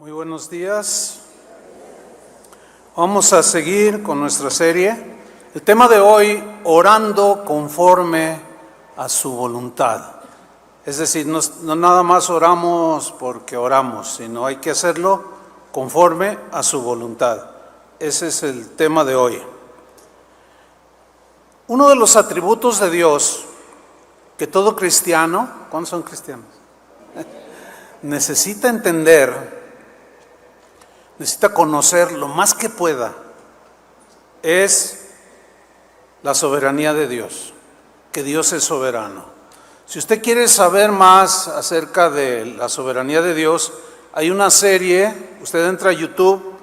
Muy buenos días. Vamos a seguir con nuestra serie. El tema de hoy, orando conforme a su voluntad. Es decir, no nada más oramos porque oramos, sino hay que hacerlo conforme a su voluntad. Ese es el tema de hoy. Uno de los atributos de Dios que todo cristiano, ¿cuántos son cristianos? Necesita entender, necesita conocer lo más que pueda, es la soberanía de Dios, que Dios es soberano. Si usted quiere saber más acerca de la soberanía de Dios, hay una serie, usted entra a YouTube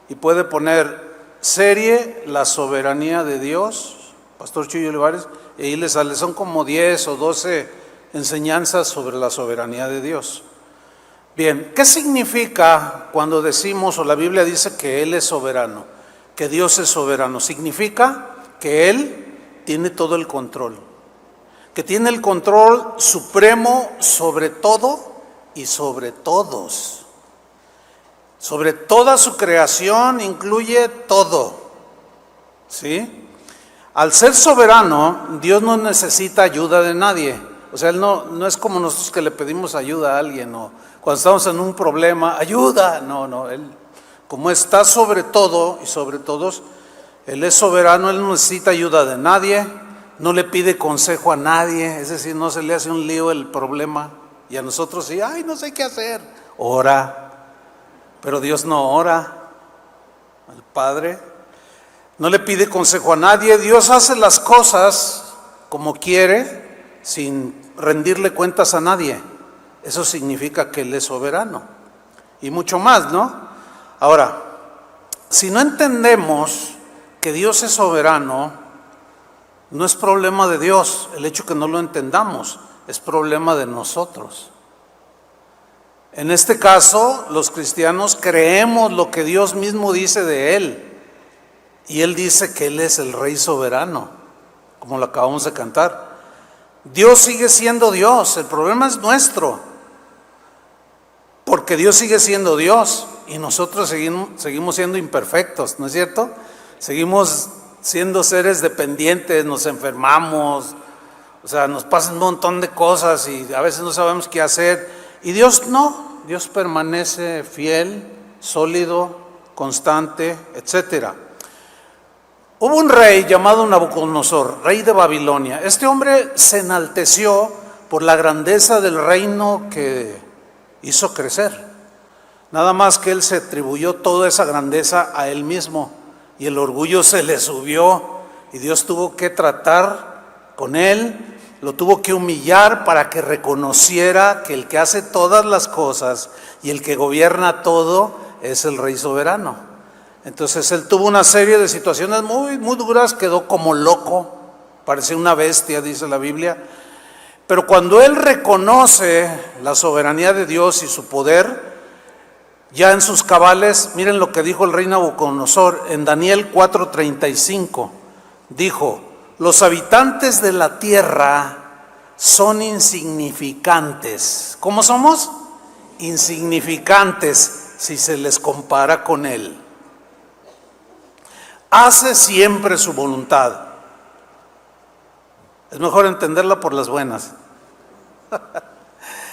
y puede poner serie La soberanía de Dios, Pastor Chuy Olivares, y ahí le sale, son como 10 o 12 enseñanzas sobre la soberanía de Dios. Bien, ¿qué significa cuando decimos o la Biblia dice que Él es soberano, que Dios es soberano? Significa que Él tiene todo el control, que tiene el control supremo sobre todo y sobre todos. Sobre toda su creación incluye todo, ¿sí? Al ser soberano, Dios no necesita ayuda de nadie. O sea, Él no es como nosotros que le pedimos ayuda a alguien o cuando estamos en un problema, ayuda. No, Él, como está sobre todo y sobre todos, Él es soberano, Él no necesita ayuda de nadie, no le pide consejo a nadie, es decir, no se le hace un lío el problema. Y a nosotros sí, no sé qué hacer, ora. Pero Dios no ora, al Padre no le pide consejo a nadie, Dios hace las cosas como quiere, sin rendirle cuentas a nadie. Eso significa que Él es soberano. Y mucho más, ¿no? Ahora, si no entendemos que Dios es soberano, no es problema de Dios el hecho que no lo entendamos, es problema de nosotros. En este caso, los cristianos creemos lo que Dios mismo dice de Él. Y Él dice que Él es el Rey soberano, como lo acabamos de cantar. Dios sigue siendo Dios, el problema es nuestro, porque Dios sigue siendo Dios y nosotros seguimos siendo imperfectos, ¿no es cierto? Seguimos siendo seres dependientes, nos enfermamos, o sea, nos pasan un montón de cosas y a veces no sabemos qué hacer. Y Dios no, Dios permanece fiel, sólido, constante, etcétera. Hubo un rey llamado Nabucodonosor, rey de Babilonia. Este hombre se enalteció por la grandeza del reino que hizo crecer. Nada más que él se atribuyó toda esa grandeza a él mismo y el orgullo se le subió y Dios tuvo que tratar con él, lo tuvo que humillar para que reconociera que el que hace todas las cosas y el que gobierna todo es el Rey soberano. Entonces él tuvo una serie de situaciones muy duras, quedó como loco, parecía una bestia, dice la Biblia. Pero cuando él reconoce la soberanía de Dios y su poder, ya en sus cabales, miren lo que dijo el rey Nabucodonosor en Daniel 4:35. Dijo: los habitantes de la tierra son insignificantes. ¿Cómo somos? Insignificantes si se les compara con él. Hace siempre su voluntad. Es mejor entenderla por las buenas.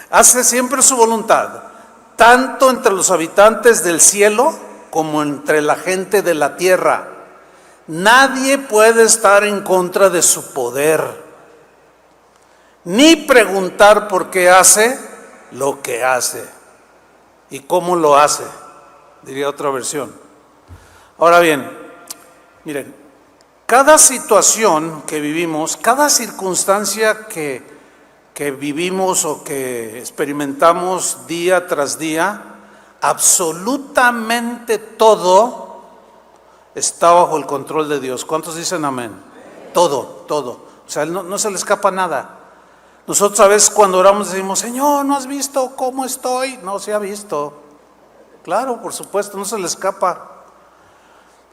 Hace siempre su voluntad, tanto entre los habitantes del cielo como entre la gente de la tierra. Nadie puede estar en contra de su poder, ni preguntar por qué hace lo que hace y cómo lo hace, diría otra versión. Ahora bien, miren, cada situación que vivimos, cada circunstancia que vivimos o que experimentamos día tras día, absolutamente todo está bajo el control de Dios. ¿Cuántos dicen amén? Todo. O sea, no se le escapa nada. Nosotros a veces cuando oramos decimos: Señor, ¿no has visto cómo estoy? No se ha visto. Claro, por supuesto, no se le escapa.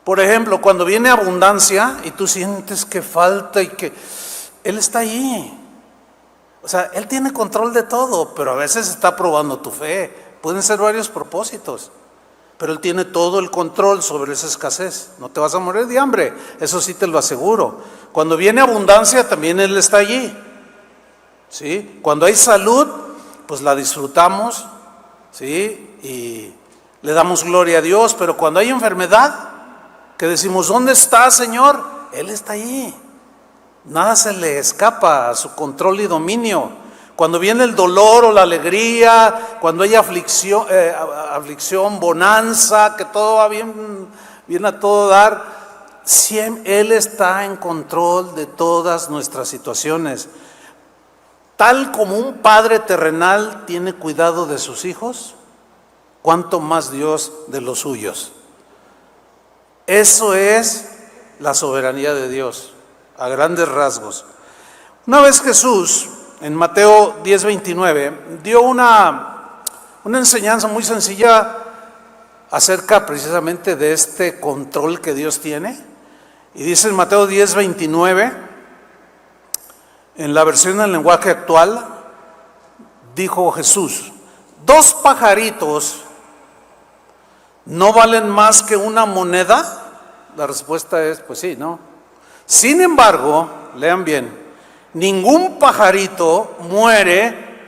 Por ejemplo, cuando viene abundancia y tú sientes que falta y que Él está ahí. O sea, Él tiene control de todo, pero a veces está probando tu fe. Pueden ser varios propósitos, pero Él tiene todo el control sobre esa escasez. No te vas a morir de hambre, eso sí te lo aseguro. Cuando viene abundancia, también Él está allí. ¿Sí? Cuando hay salud, pues la disfrutamos, ¿sí? Y le damos gloria a Dios. Pero cuando hay enfermedad, que decimos, ¿dónde está, Señor? Él está allí. Nada se le escapa a su control y dominio. Cuando viene el dolor o la alegría, cuando hay aflicción, bonanza, que todo va bien, viene a todo dar, siempre Él está en control de todas nuestras situaciones. Tal como un padre terrenal tiene cuidado de sus hijos, cuánto más Dios de los suyos. Eso es la soberanía de Dios, a grandes rasgos. Una vez Jesús, en Mateo 10:29, dio una enseñanza muy sencilla acerca precisamente de este control que Dios tiene. Y dice en Mateo 10:29, en la versión del lenguaje actual, dijo Jesús, 2 pajaritos no valen más que una moneda. La respuesta es, pues sí, ¿no? Sin embargo, lean bien, ningún pajarito muere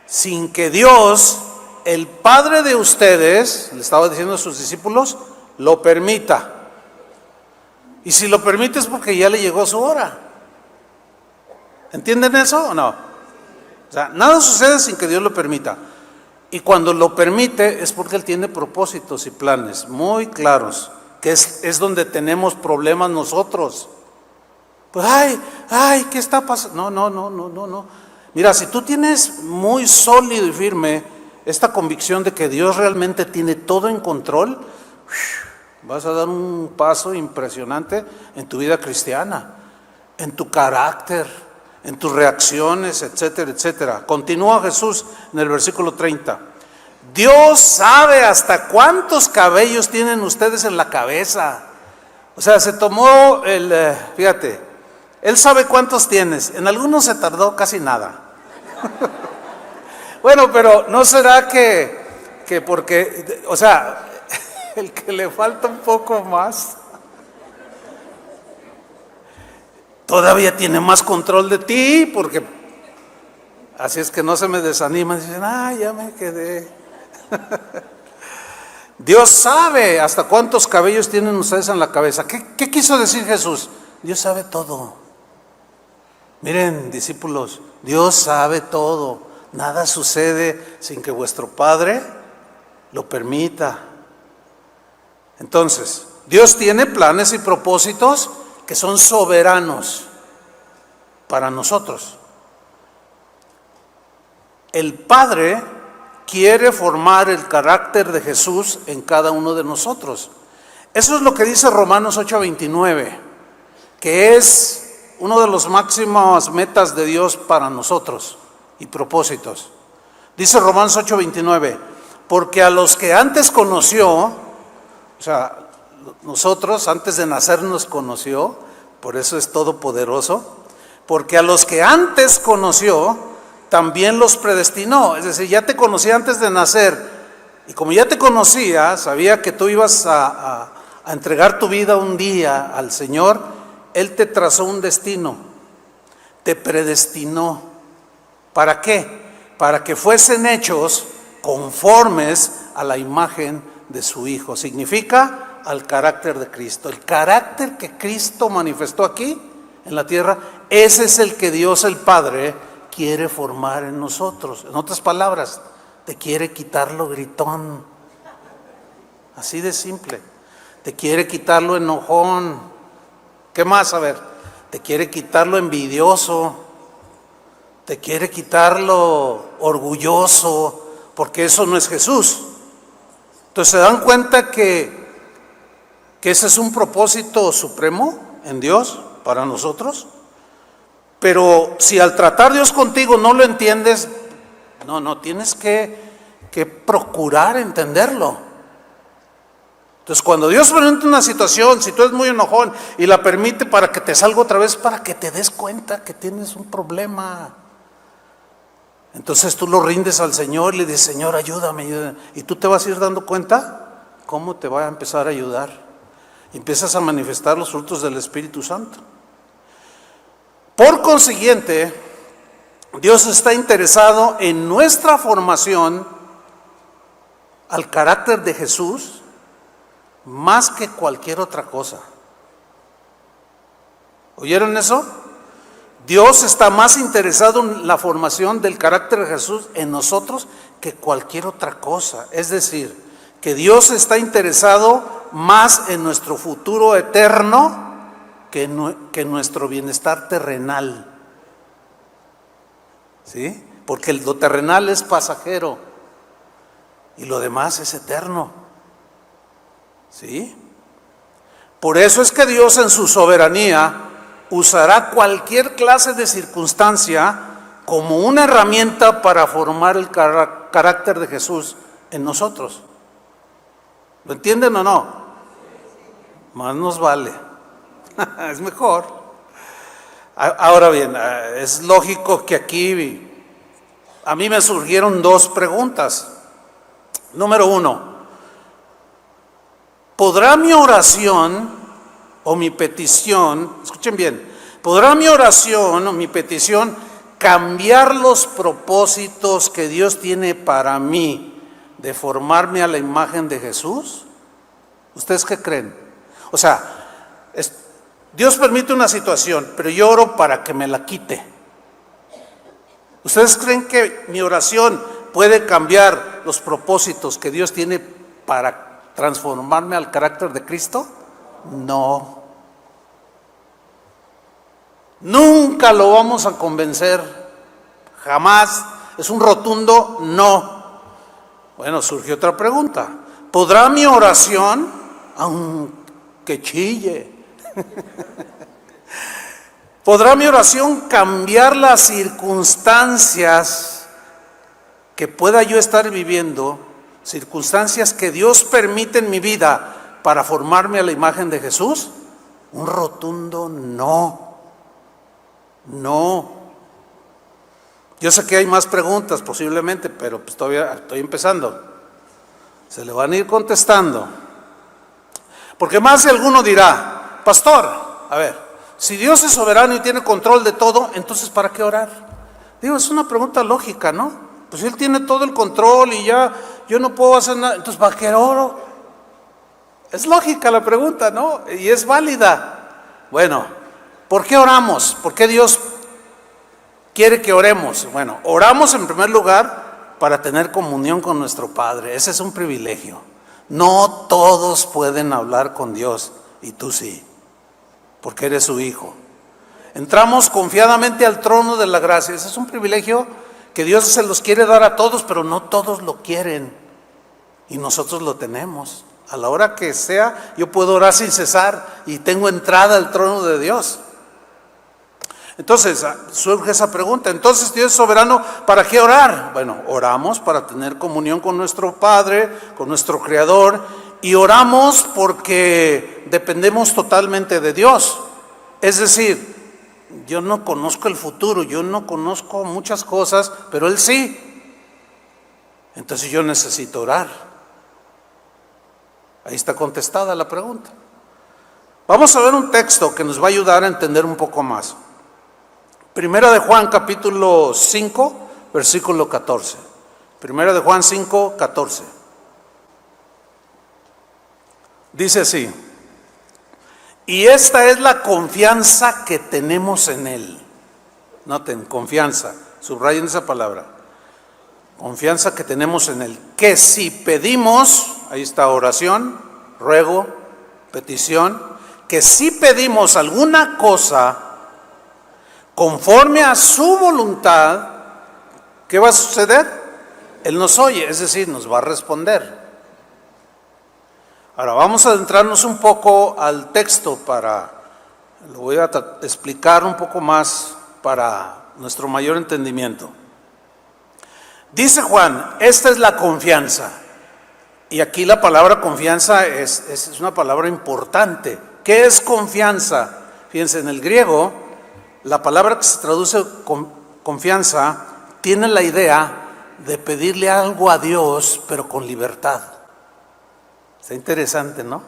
sin que Dios, el Padre de ustedes, le estaba diciendo a sus discípulos, lo permita. Y si lo permite es porque ya le llegó su hora. ¿Entienden eso o no? O sea, nada sucede sin que Dios lo permita. Y cuando lo permite es porque Él tiene propósitos y planes muy claros, que es donde tenemos problemas nosotros. Pues, ¿qué está pasando? No. Mira, si tú tienes muy sólido y firme esta convicción de que Dios realmente tiene todo en control, vas a dar un paso impresionante en tu vida cristiana, en tu carácter, en tus reacciones, etcétera, etcétera. Continúa Jesús en el versículo 30. Dios sabe hasta cuántos cabellos tienen ustedes en la cabeza. O sea, se tomó fíjate, Él sabe cuántos tienes. En algunos se tardó casi nada. Bueno, pero ¿no será que porque, o sea, el que le falta un poco más, todavía tiene más control de ti? Porque así es que no se me desaniman, dicen, ya me quedé. Dios sabe hasta cuántos cabellos tienen ustedes en la cabeza. ¿Qué quiso decir Jesús? Dios sabe todo. Miren, discípulos, Dios sabe todo. Nada sucede sin que vuestro Padre lo permita. Entonces, Dios tiene planes y propósitos que son soberanos para nosotros. El Padre quiere formar el carácter de Jesús en cada uno de nosotros. Eso es lo que dice Romanos 8:29, que es uno de los máximas metas de Dios para nosotros y propósitos. Dice Romanos 8:29, porque a los que antes conoció, o sea, nosotros antes de nacer nos conoció, por eso es todopoderoso, porque a los que antes conoció, también los predestinó. Es decir, ya te conocía antes de nacer, y como ya te conocía, sabía que tú ibas a entregar tu vida un día al Señor. Él te trazó un destino, te predestinó. ¿Para qué? Para que fuesen hechos conformes a la imagen de su Hijo. Significa al carácter de Cristo. El carácter que Cristo manifestó aquí en la tierra, ese es el que Dios el Padre quiere formar en nosotros. En otras palabras, te quiere quitar lo gritón. Así de simple. Te quiere quitar lo enojón. ¿Qué más? A ver, te quiere quitar lo envidioso. Te quiere quitar lo orgulloso, porque eso no es Jesús. Entonces, ¿se dan cuenta que ese es un propósito supremo en Dios para nosotros? Pero si al tratar Dios contigo no lo entiendes, no, tienes que procurar entenderlo. Entonces, cuando Dios permite una situación, si tú eres muy enojón y la permite para que te salga otra vez, para que te des cuenta que tienes un problema. Entonces tú lo rindes al Señor y le dices, Señor, ayúdame, ayúdame. Y tú te vas a ir dando cuenta cómo te va a empezar a ayudar. Y empiezas a manifestar los frutos del Espíritu Santo. Por consiguiente, Dios está interesado en nuestra formación al carácter de Jesús más que cualquier otra cosa. ¿Oyeron eso? Dios está más interesado en la formación del carácter de Jesús en nosotros que cualquier otra cosa. Es decir, que Dios está interesado más en nuestro futuro eterno que nuestro bienestar terrenal. ¿Sí? Porque lo terrenal es pasajero y lo demás es eterno. ¿Sí? Por eso es que Dios en su soberanía usará cualquier clase de circunstancia como una herramienta para formar el carácter de Jesús en nosotros. ¿Lo entienden o no? Más nos vale. Es mejor. Ahora bien, es lógico que aquí a mí me surgieron dos preguntas. Número uno, ¿podrá mi oración o mi petición, escuchen bien, podrá mi oración o mi petición cambiar los propósitos que Dios tiene para mí de formarme a la imagen de Jesús? ¿Ustedes qué creen? O sea, Dios permite una situación, pero yo oro para que me la quite. ¿Ustedes creen que mi oración puede cambiar los propósitos que Dios tiene para transformarme al carácter de Cristo? No. Nunca lo vamos a convencer. Jamás. Es un rotundo no. Bueno, surge otra pregunta. ¿Podrá mi oración, aunque chille, podrá mi oración cambiar las circunstancias que pueda yo estar viviendo, circunstancias que Dios permite en mi vida para formarme a la imagen de Jesús? Un rotundo no. No. Yo sé que hay más preguntas posiblemente, pero pues todavía estoy empezando. Se le van a ir contestando. Porque más de alguno dirá, pastor, a ver, si Dios es soberano y tiene control de todo, entonces ¿para qué orar? Digo, es una pregunta lógica, ¿no? Pues Él tiene todo el control y ya yo no puedo hacer nada, entonces ¿para qué oro? Es lógica la pregunta, ¿no? Y es válida. Bueno, ¿por qué oramos? ¿Por qué Dios quiere que oremos? Bueno, oramos en primer lugar para tener comunión con nuestro Padre. Ese es un privilegio. No todos pueden hablar con Dios y tú sí, porque eres su hijo. Entramos confiadamente al trono de la gracia. Ese es un privilegio que Dios se los quiere dar a todos, pero no todos lo quieren y nosotros lo tenemos. A la hora que sea, yo puedo orar sin cesar y tengo entrada al trono de Dios. Entonces surge esa pregunta, entonces Dios es soberano, ¿para qué orar? Bueno, oramos para tener comunión con nuestro Padre, con nuestro Creador, y oramos porque dependemos totalmente de Dios. Es decir, yo no conozco el futuro, yo no conozco muchas cosas, pero Él sí. Entonces yo necesito orar. Ahí está contestada la pregunta. Vamos a ver un texto que nos va a ayudar a entender un poco más. Primera de Juan capítulo 5, versículo 14. Primera de Juan 5, 14. Dice así: y esta es la confianza que tenemos en Él. Noten, confianza, subrayen esa palabra. Confianza que tenemos en Él. Que si pedimos, ahí está oración, ruego, petición, que si pedimos alguna cosa conforme a su voluntad, ¿qué va a suceder? Él nos oye, es decir, nos va a responder. Ahora vamos a adentrarnos un poco al texto lo voy a explicar un poco más para nuestro mayor entendimiento. Dice Juan, esta es la confianza. Y aquí la palabra confianza es una palabra importante. ¿Qué es confianza? Fíjense, en el griego, la palabra que se traduce confianza tiene la idea de pedirle algo a Dios, pero con libertad. Está interesante, ¿no?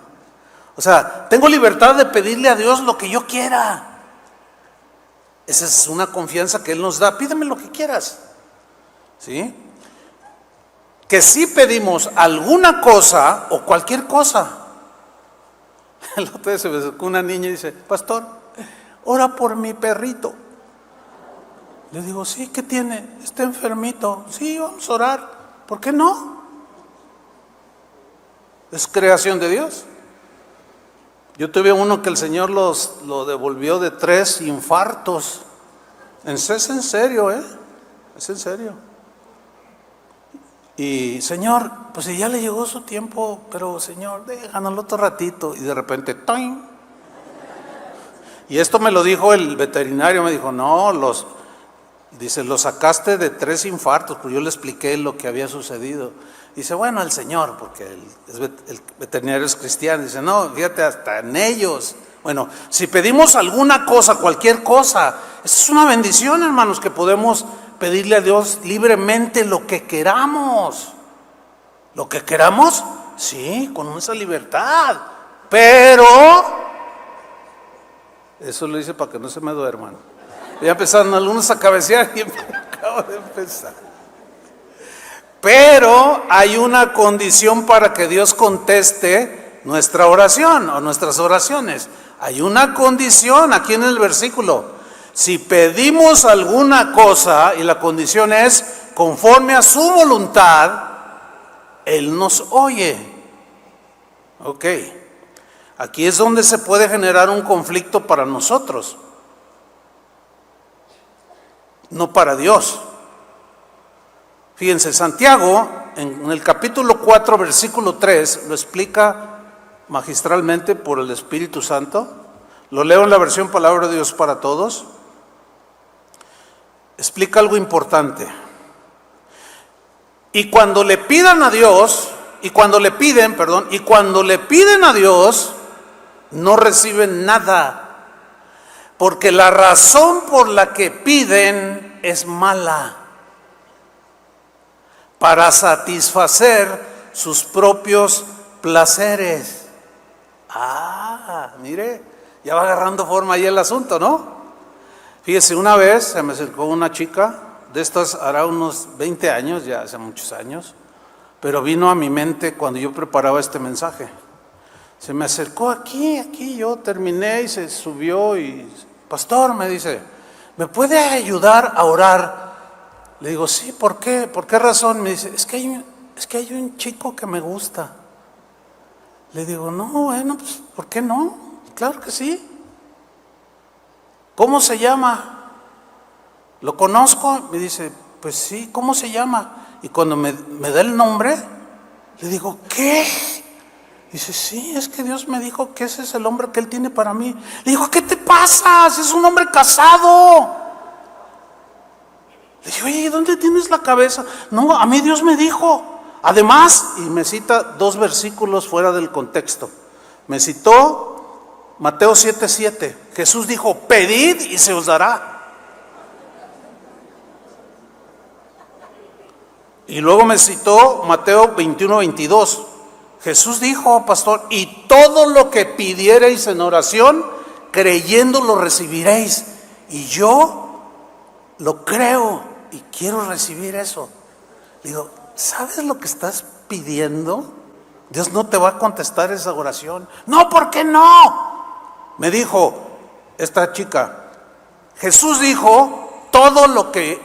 O sea, tengo libertad de pedirle a Dios lo que yo quiera. Esa es una confianza que Él nos da. Pídeme lo que quieras, ¿sí? Que si pedimos alguna cosa o cualquier cosa. El otro día se me acercó una niña y dice: pastor, ora por mi perrito. Le digo: sí, ¿qué tiene? Está enfermito. Sí, vamos a orar. ¿Por qué no? Es creación de Dios. Yo tuve uno que el Señor lo devolvió de 3 infartos. Es en serio, es en serio. Y Señor, pues si ya le llegó su tiempo, pero Señor, déjanoslo otro ratito. Y de repente, ¡toing! Y esto me lo dijo el veterinario, me dijo: no, dice, lo sacaste de 3 infartos, pues yo le expliqué lo que había sucedido. Dice: bueno, el Señor, porque el veterinario es cristiano, dice: no, fíjate, hasta en ellos. Bueno, si pedimos alguna cosa, cualquier cosa, esa es una bendición, hermanos, que podemos pedirle a Dios libremente lo que queramos. Lo que queramos, sí, con esa libertad. Pero, eso lo hice para que no se me duerman. Ya empezaron algunos a cabecear y acabo de empezar. Pero hay una condición para que Dios conteste nuestra oración o nuestras oraciones. Hay una condición aquí en el versículo. Si pedimos alguna cosa y la condición es conforme a su voluntad, Él nos oye. Ok. Aquí es donde se puede generar un conflicto para nosotros, no para Dios. Fíjense, Santiago en el capítulo 4, versículo 3, lo explica magistralmente por el Espíritu Santo. Lo leo en la versión Palabra de Dios para Todos. Explica algo importante. Y cuando le pidan a Dios, y cuando le piden a Dios, no reciben nada, porque la razón por la que piden es mala, para satisfacer sus propios placeres. Mire, ya va agarrando forma ahí el asunto, ¿no? Fíjese, una vez se me acercó una chica, de estas hará unos 20 años, ya hace muchos años, pero vino a mi mente cuando yo preparaba este mensaje. Se me acercó aquí, yo terminé y se subió y: pastor, me dice, ¿me puede ayudar a orar? Le digo: sí, ¿por qué? ¿Por qué razón? Me dice: es que hay un chico que me gusta. Le digo: no, bueno, pues ¿por qué no? Claro que sí. ¿Cómo se llama? ¿Lo conozco? Me dice: pues sí, ¿cómo se llama? Y cuando me da el nombre, le digo: ¿qué? Dice: sí, es que Dios me dijo que ese es el hombre que Él tiene para mí. Le digo: ¿qué te pasa? Si es un hombre casado. Le dije: oye, ¿dónde tienes la cabeza? No, a mí Dios me dijo. Además, y me cita 2 versículos fuera del contexto. Me citó Mateo 7:7. Jesús dijo: pedid y se os dará. Y luego me citó Mateo 21:22. Jesús dijo, pastor: y todo lo que pidiereis en oración, creyendo lo recibiréis. Y yo lo creo y quiero recibir eso. Digo: ¿sabes lo que estás pidiendo? Dios no te va a contestar esa oración. No, ¿por qué no? Me dijo esta chica: Jesús dijo: todo lo que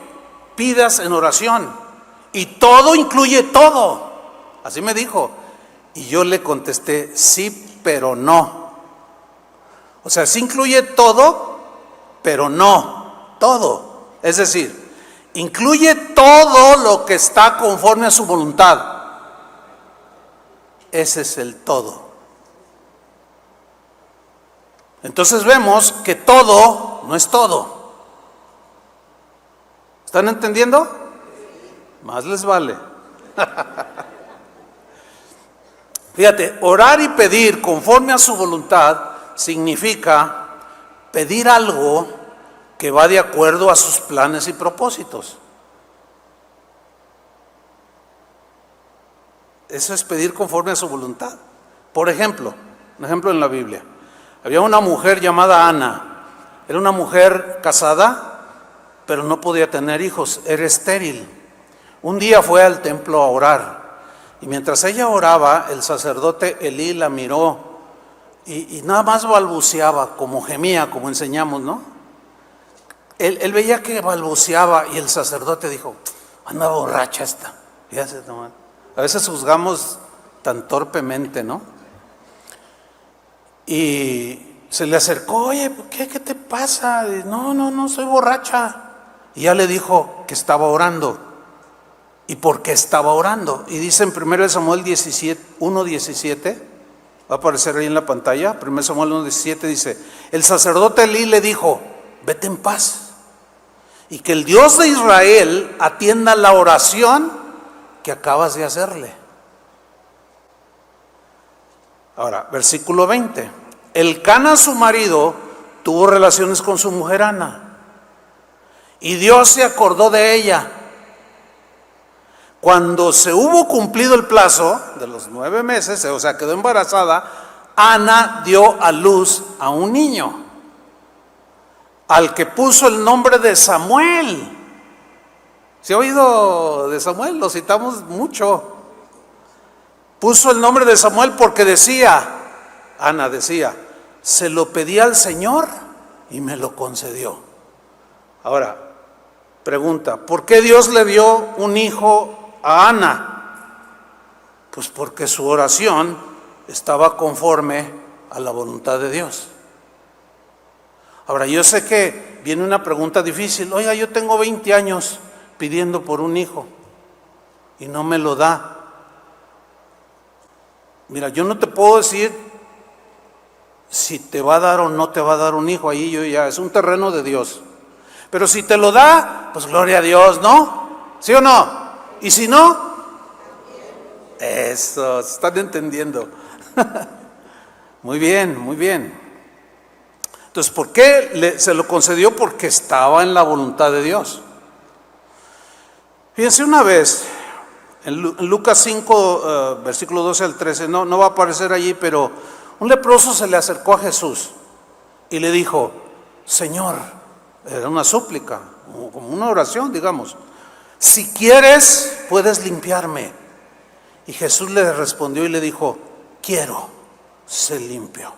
pidas en oración, y todo incluye todo. Así me dijo. Y yo le contesté: sí, pero no. O sea, sí incluye todo, pero no todo. Es decir, incluye todo lo que está conforme a su voluntad. Ese es el todo. Entonces vemos que todo no es todo. ¿Están entendiendo? Más les vale. Fíjate, orar y pedir conforme a su voluntad significa pedir algo que va de acuerdo a sus planes y propósitos. Eso es pedir conforme a su voluntad. Por ejemplo, un ejemplo en la Biblia. Había una mujer llamada Ana. Era una mujer casada, pero no podía tener hijos, era estéril. Un día fue al templo a orar. Y mientras ella oraba, el sacerdote Elí la miró y nada más balbuceaba, como gemía, como enseñamos, ¿no? Él veía que balbuceaba y el sacerdote dijo, anda borracha esta. Fíjate, no, a veces juzgamos tan torpemente, ¿no? Y se le acercó, oye, ¿qué te pasa? Y, no, soy borracha. Y ya le dijo que estaba orando. ¿Y por qué estaba orando? Y dice en 1 Samuel 1:17, va a aparecer ahí en la pantalla, 1 Samuel 1:17 dice, el sacerdote Elí le dijo, vete en paz, y que el Dios de Israel atienda la oración que acabas de hacerle. Ahora, versículo 20, Elcana su marido tuvo relaciones con su mujer Ana, y Dios se acordó de ella. Cuando se hubo cumplido el plazo de los 9 meses, o sea, quedó embarazada, Ana dio a luz a un niño, al que puso el nombre de Samuel. ¿Se ha oído de Samuel? Lo citamos mucho. Puso el nombre de Samuel porque Ana decía, se lo pedí al Señor y me lo concedió. Ahora, pregunta, ¿por qué Dios le dio un hijo a Ana? Pues porque su oración estaba conforme a la voluntad de Dios. Ahora, yo sé que viene una pregunta difícil. Oiga, yo tengo 20 años pidiendo por un hijo y no me lo da. Mira, yo no te puedo decir si te va a dar o no te va a dar un hijo. Ahí es un terreno de Dios. Pero si te lo da, pues gloria a Dios, ¿no? ¿Sí o no? Y si no, eso, ¿están entendiendo? Muy bien, muy bien. Entonces, ¿por qué se lo concedió? Porque estaba en la voluntad de Dios. Fíjense una vez, en Lucas 5, versículo 12 al 13, no va a aparecer allí, pero un leproso se le acercó a Jesús y le dijo, Señor, era una súplica, como una oración, digamos, si quieres, puedes limpiarme. Y Jesús le respondió y le dijo, quiero, sé limpio.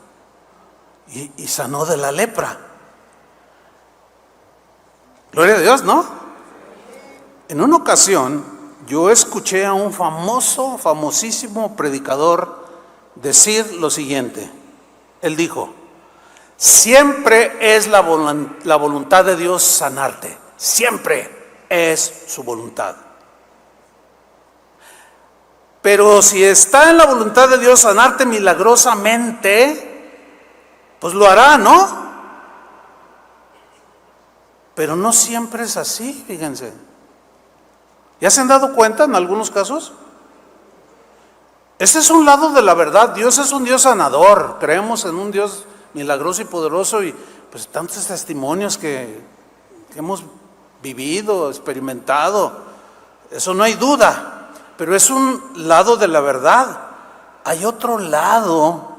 Y sanó de la lepra. Gloria a Dios, ¿no? En una ocasión, yo escuché a un famosísimo predicador decir lo siguiente. Él dijo, siempre es la voluntad de Dios sanarte. Siempre es su voluntad. Pero si está en la voluntad de Dios sanarte milagrosamente, pues lo hará, ¿no? Pero no siempre es así, fíjense. ¿Ya se han dado cuenta en algunos casos? Este es un lado de la verdad. Dios es un Dios sanador. Creemos en un Dios milagroso y poderoso y pues tantos testimonios que hemos vivido, experimentado. Eso no hay duda. Pero es un lado de la verdad. Hay otro lado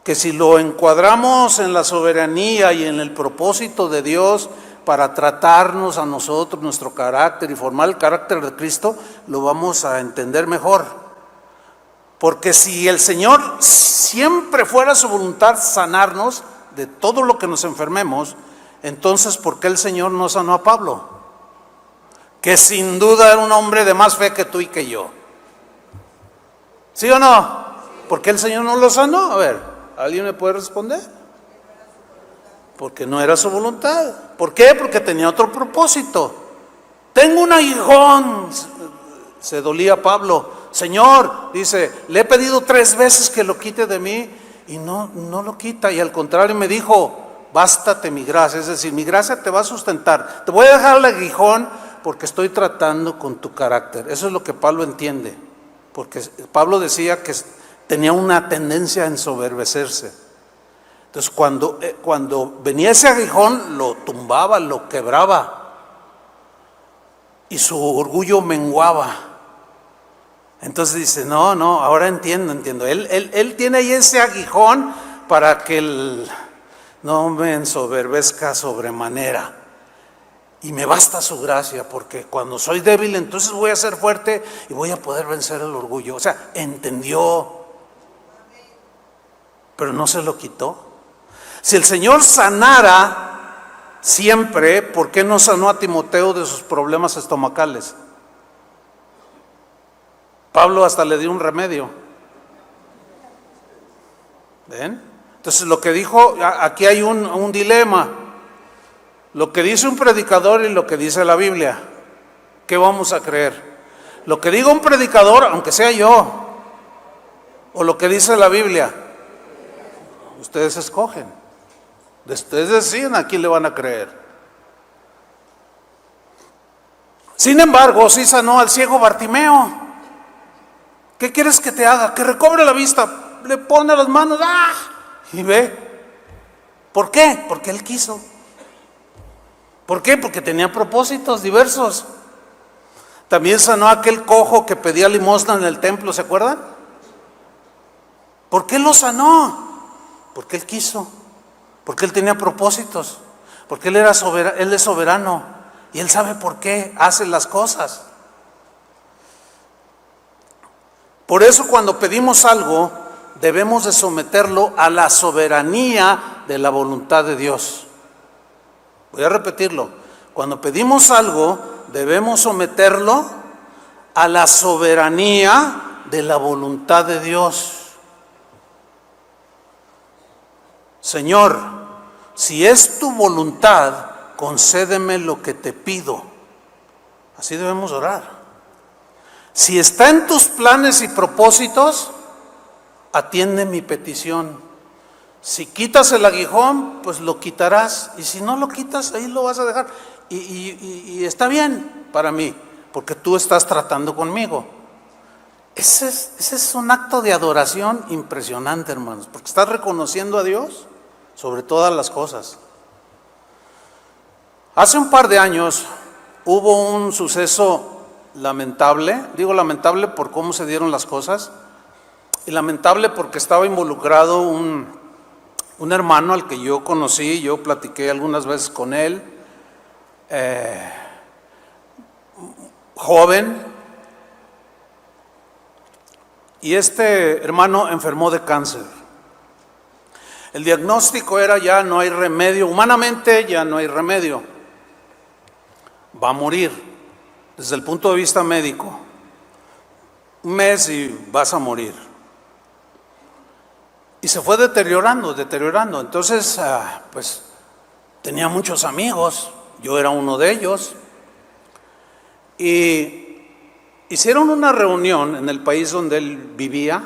que si lo encuadramos en la soberanía y en el propósito de Dios para tratarnos a nosotros, nuestro carácter y formar el carácter de Cristo, lo vamos a entender mejor. Porque si el Señor siempre fuera su voluntad sanarnos de todo lo que nos enfermemos, entonces ¿por qué el Señor no sanó a Pablo? Que sin duda era un hombre de más fe que tú y que yo. ¿Sí o no? ¿Por qué el Señor no lo sanó? A ver, ¿alguien me puede responder? Porque no era su voluntad. ¿Por qué? Porque tenía otro propósito. Tengo un aguijón, se dolía Pablo. Señor, dice, le he pedido 3 veces que lo quite de mí y no lo quita. Y al contrario me dijo, bástate mi gracia. Es decir, mi gracia te va a sustentar. Te voy a dejar el aguijón porque estoy tratando con tu carácter. Eso es lo que Pablo entiende. Porque Pablo decía que tenía una tendencia a ensoberbecerse. Entonces cuando venía ese aguijón, lo tumbaba, lo quebraba y su orgullo menguaba. Entonces dice, no, ahora entiendo. Él tiene ahí ese aguijón para que no me ensoberbezca sobremanera. Y me basta su gracia, porque cuando soy débil, entonces voy a ser fuerte y voy a poder vencer el orgullo. O sea, entendió, pero no se lo quitó. Si el Señor sanara siempre, ¿por qué no sanó a Timoteo de sus problemas estomacales? Pablo hasta le dio un remedio. ¿Ven? Entonces lo que dijo, aquí hay un dilema. Lo que dice un predicador y lo que dice la Biblia, ¿qué vamos a creer? Lo que diga un predicador, aunque sea yo, o lo que dice la Biblia, ustedes escogen. Ustedes deciden a quién le van a creer. Sin embargo, sí sanó al ciego Bartimeo. ¿Qué quieres que te haga? Que recobre la vista. Le pone las manos, ¡ah! Y ve. ¿Por qué? Porque él quiso. ¿Por qué? Porque tenía propósitos diversos. También sanó a aquel cojo que pedía limosna en el templo, ¿se acuerdan? ¿Por qué lo sanó? Porque él quiso. Porque él tenía propósitos. Porque él era soberano, él es soberano. Y él sabe por qué hace las cosas. Por eso cuando pedimos algo, debemos de someterlo a la soberanía de la voluntad de Dios. Voy a repetirlo. Cuando pedimos algo, debemos someterlo a la soberanía de la voluntad de Dios. Señor, si es tu voluntad, concédeme lo que te pido. Así debemos orar. Si está en tus planes y propósitos, atiende mi petición. Si quitas el aguijón, pues lo quitarás. Y si no lo quitas, ahí lo vas a dejar. Y está bien para mí, porque tú estás tratando conmigo. Ese es un acto de adoración impresionante, hermanos, porque estás reconociendo a Dios sobre todas las cosas. Hace un par de años hubo un suceso lamentable, digo lamentable por cómo se dieron las cosas, y lamentable porque estaba involucrado un hermano al que yo conocí, yo platiqué algunas veces con él, joven, y este hermano enfermó de cáncer. El diagnóstico era: ya no hay remedio, humanamente ya no hay remedio, va a morir. Desde el punto de vista médico, 1 mes y vas a morir. Y se fue deteriorando. Entonces, pues tenía muchos amigos, yo era uno de ellos. Y hicieron una reunión en el país donde él vivía.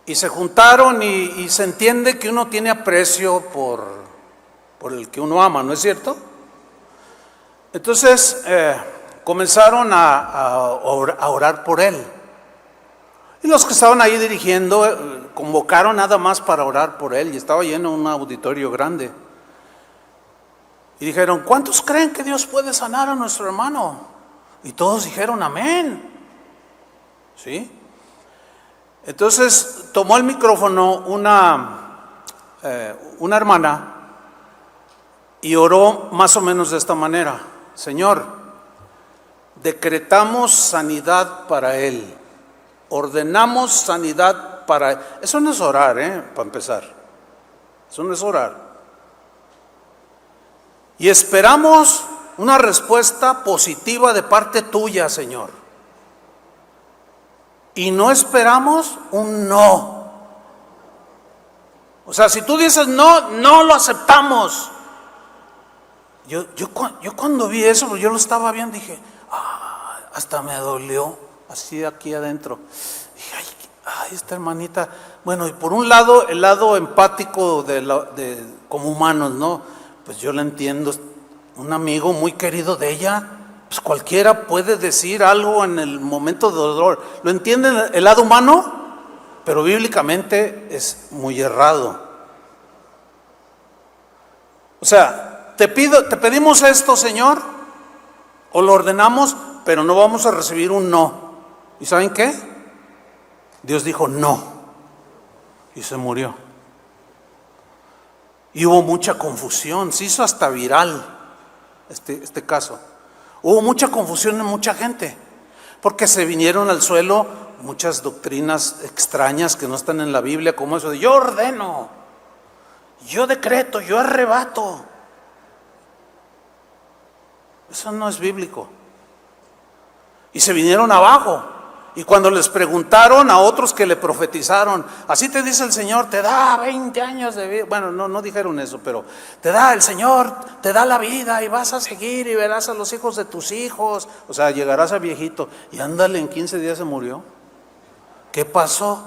Y se juntaron y se entiende que uno tiene aprecio por el que uno ama, ¿no es cierto? Entonces comenzaron a orar por él. Y los que estaban ahí dirigiendo convocaron nada más para orar por él. Y estaba lleno un auditorio grande. Y dijeron: ¿cuántos creen que Dios puede sanar a nuestro hermano? Y todos dijeron: amén. ¿Sí? Entonces tomó el micrófono una hermana y oró más o menos de esta manera: Señor, decretamos sanidad para él, ordenamos sanidad para él. Eso no es orar, para empezar. Eso no es orar. Y esperamos una respuesta positiva de parte tuya, Señor. Y no esperamos un no. O sea, si tú dices no, no lo aceptamos. Yo cuando vi eso, yo lo estaba viendo, dije, hasta me dolió, así aquí adentro. Dije, ay, esta hermanita. Bueno, y por un lado, el lado empático como humanos, ¿no? Pues yo la entiendo, un amigo muy querido de ella, pues cualquiera puede decir algo en el momento de dolor. ¿Lo entienden el lado humano? Pero bíblicamente es muy errado. O sea, te pedimos esto, Señor, o lo ordenamos, pero no vamos a recibir un no. ¿Y saben qué? Dios dijo no, y se murió. Y hubo mucha confusión, se hizo hasta viral este caso. Hubo mucha confusión en mucha gente, porque se vinieron al suelo muchas doctrinas extrañas que no están en la Biblia, como eso de yo ordeno, yo decreto, yo arrebato. Eso no es bíblico. Y se vinieron abajo. Y cuando les preguntaron a otros que le profetizaron, así te dice el Señor, te da 20 años de vida. Bueno, no dijeron eso, pero el Señor te da la vida y vas a seguir y verás a los hijos de tus hijos. O sea, llegarás a viejito. Y ándale, en 15 días se murió. ¿Qué pasó?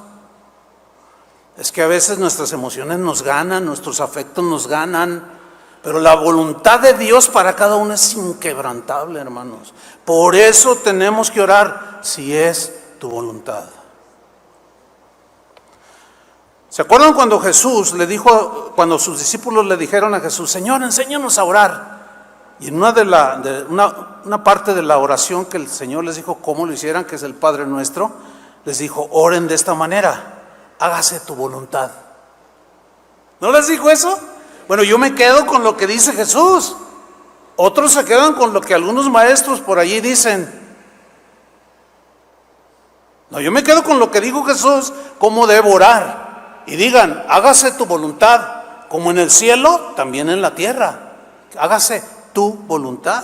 Es que a veces nuestras emociones nos ganan, nuestros afectos nos ganan. Pero la voluntad de Dios para cada uno es inquebrantable, hermanos. Por eso tenemos que orar, si es tu voluntad. ¿Se acuerdan cuando Jesús le dijo, cuando sus discípulos le dijeron a Jesús, Señor, enséñanos a orar? Y en una parte de la oración que el Señor les dijo cómo lo hicieran, que es el Padre Nuestro, les dijo, oren de esta manera, hágase tu voluntad. ¿No les dijo eso? Bueno, yo me quedo con lo que dice Jesús. Otros se quedan con lo que algunos maestros por allí dicen. No, yo me quedo con lo que dijo Jesús, cómo debo orar. Y digan, hágase tu voluntad, como en el cielo, también en la tierra. Hágase tu voluntad.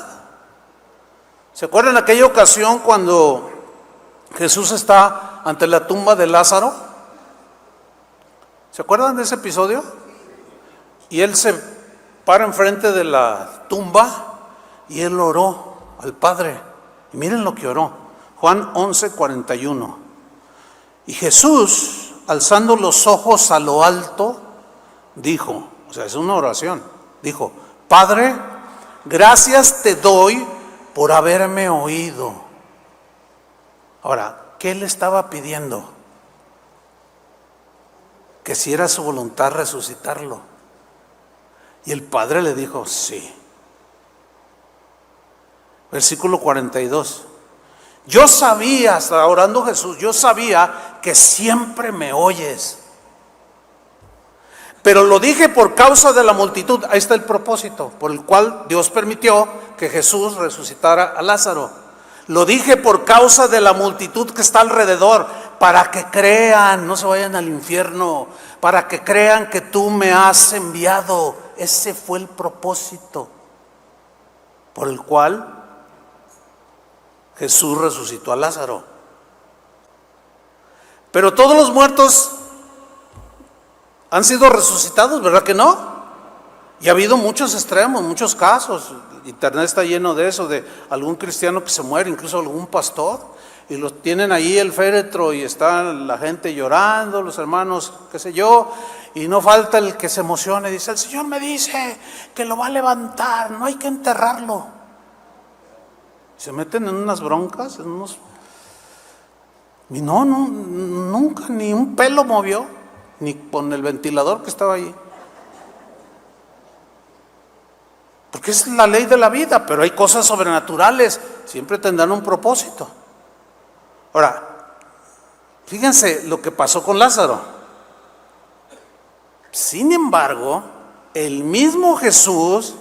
¿Se acuerdan aquella ocasión cuando Jesús está ante la tumba de Lázaro? ¿Se acuerdan de ese episodio? Y él se para enfrente de la tumba y él oró al Padre. Y miren lo que oró. Juan 11:41. Y Jesús, alzando los ojos a lo alto, dijo, o sea, es una oración, dijo, Padre, gracias te doy por haberme oído. Ahora, ¿qué le estaba pidiendo? Que si era su voluntad resucitarlo. Y el Padre le dijo, sí. Versículo 42. Yo sabía, estaba orando Jesús, yo sabía que siempre me oyes. Pero lo dije por causa de la multitud. Ahí está el propósito por el cual Dios permitió que Jesús resucitara a Lázaro. Lo dije por causa de la multitud que está alrededor, para que crean, no se vayan al infierno, para que crean que tú me has enviado. Ese fue el propósito por el cual Jesús resucitó a Lázaro. Pero todos los muertos han sido resucitados, ¿verdad que no? Y ha habido muchos extremos, muchos casos. Internet está lleno de eso, de algún cristiano que se muere, incluso algún pastor, y los tienen ahí el féretro y está la gente llorando, los hermanos, qué sé yo, y no falta el que se emocione y dice, el Señor me dice que lo va a levantar, no hay que enterrarlo. Se meten en unas broncas, en unos... Y no, nunca ni un pelo movió, ni con el ventilador que estaba ahí. Porque es la ley de la vida, pero hay cosas sobrenaturales, siempre tendrán un propósito. Ahora, fíjense lo que pasó con Lázaro. Sin embargo, el mismo Jesús,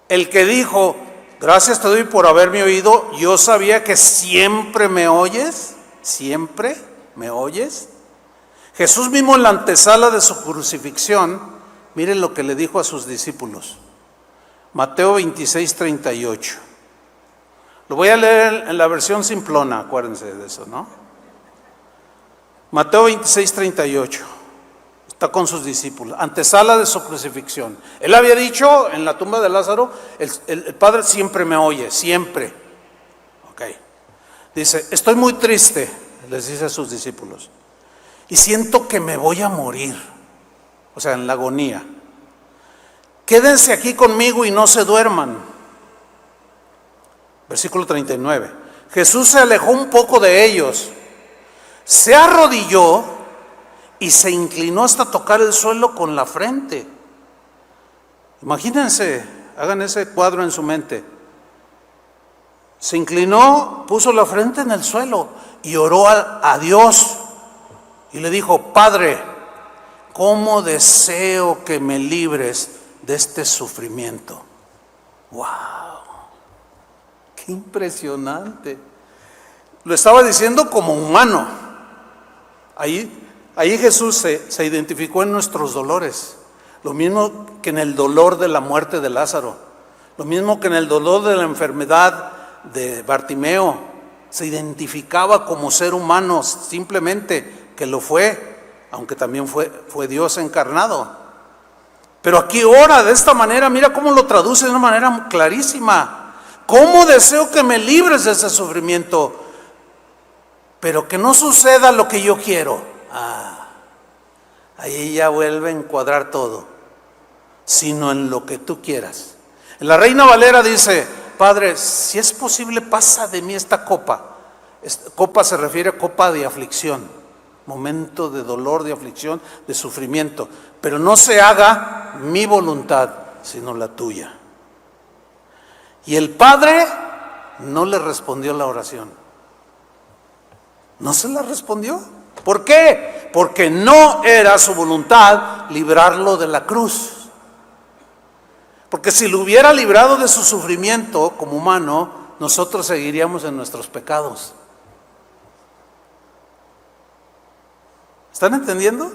el que dijo, gracias te doy por haberme oído, yo sabía que siempre me oyes, siempre me oyes. Jesús mismo en la antesala de su crucifixión, miren lo que le dijo a sus discípulos. Mateo 26:38. Lo voy a leer en la versión simplona, acuérdense de eso, ¿no? Mateo 26:38. Está con sus discípulos, antesala de su crucifixión. Él había dicho en la tumba de Lázaro, el Padre siempre me oye, siempre. Ok. Dice, estoy muy triste, les dice a sus discípulos, y siento que me voy a morir. O sea, en la agonía. Quédense aquí conmigo y no se duerman. Versículo 39. Jesús se alejó un poco de ellos, se arrodilló y se inclinó hasta tocar el suelo con la frente. Imagínense, hagan ese cuadro en su mente. se inclinó, puso la frente en el suelo y oró a Dios y le dijo: Padre, ¿cómo deseo que me libres de este sufrimiento? ¡Wow! ¡Qué impresionante! Lo estaba diciendo como humano. Ahí Jesús se identificó en nuestros dolores. Lo mismo que en el dolor de la muerte de Lázaro. Lo mismo que en el dolor de la enfermedad de Bartimeo. Se identificaba como ser humano, simplemente que lo fue, aunque también fue Dios encarnado. Pero aquí ora de esta manera, mira cómo lo traduce de una manera clarísima. ¿Cómo deseo que me libres de ese sufrimiento? Pero que no suceda lo que yo quiero. Ahí ya vuelve a encuadrar todo. Sino en lo que tú quieras. En la Reina Valera dice: Padre, si es posible, pasa de mí esta copa. Esta copa se refiere a copa de aflicción, momento de dolor, de aflicción, de sufrimiento. Pero no se haga mi voluntad, sino la tuya. Y el Padre no le respondió la oración. No se la respondió. ¿Por qué? Porque no era su voluntad librarlo de la cruz. Porque si lo hubiera librado de su sufrimiento como humano, nosotros seguiríamos en nuestros pecados. ¿Están entendiendo?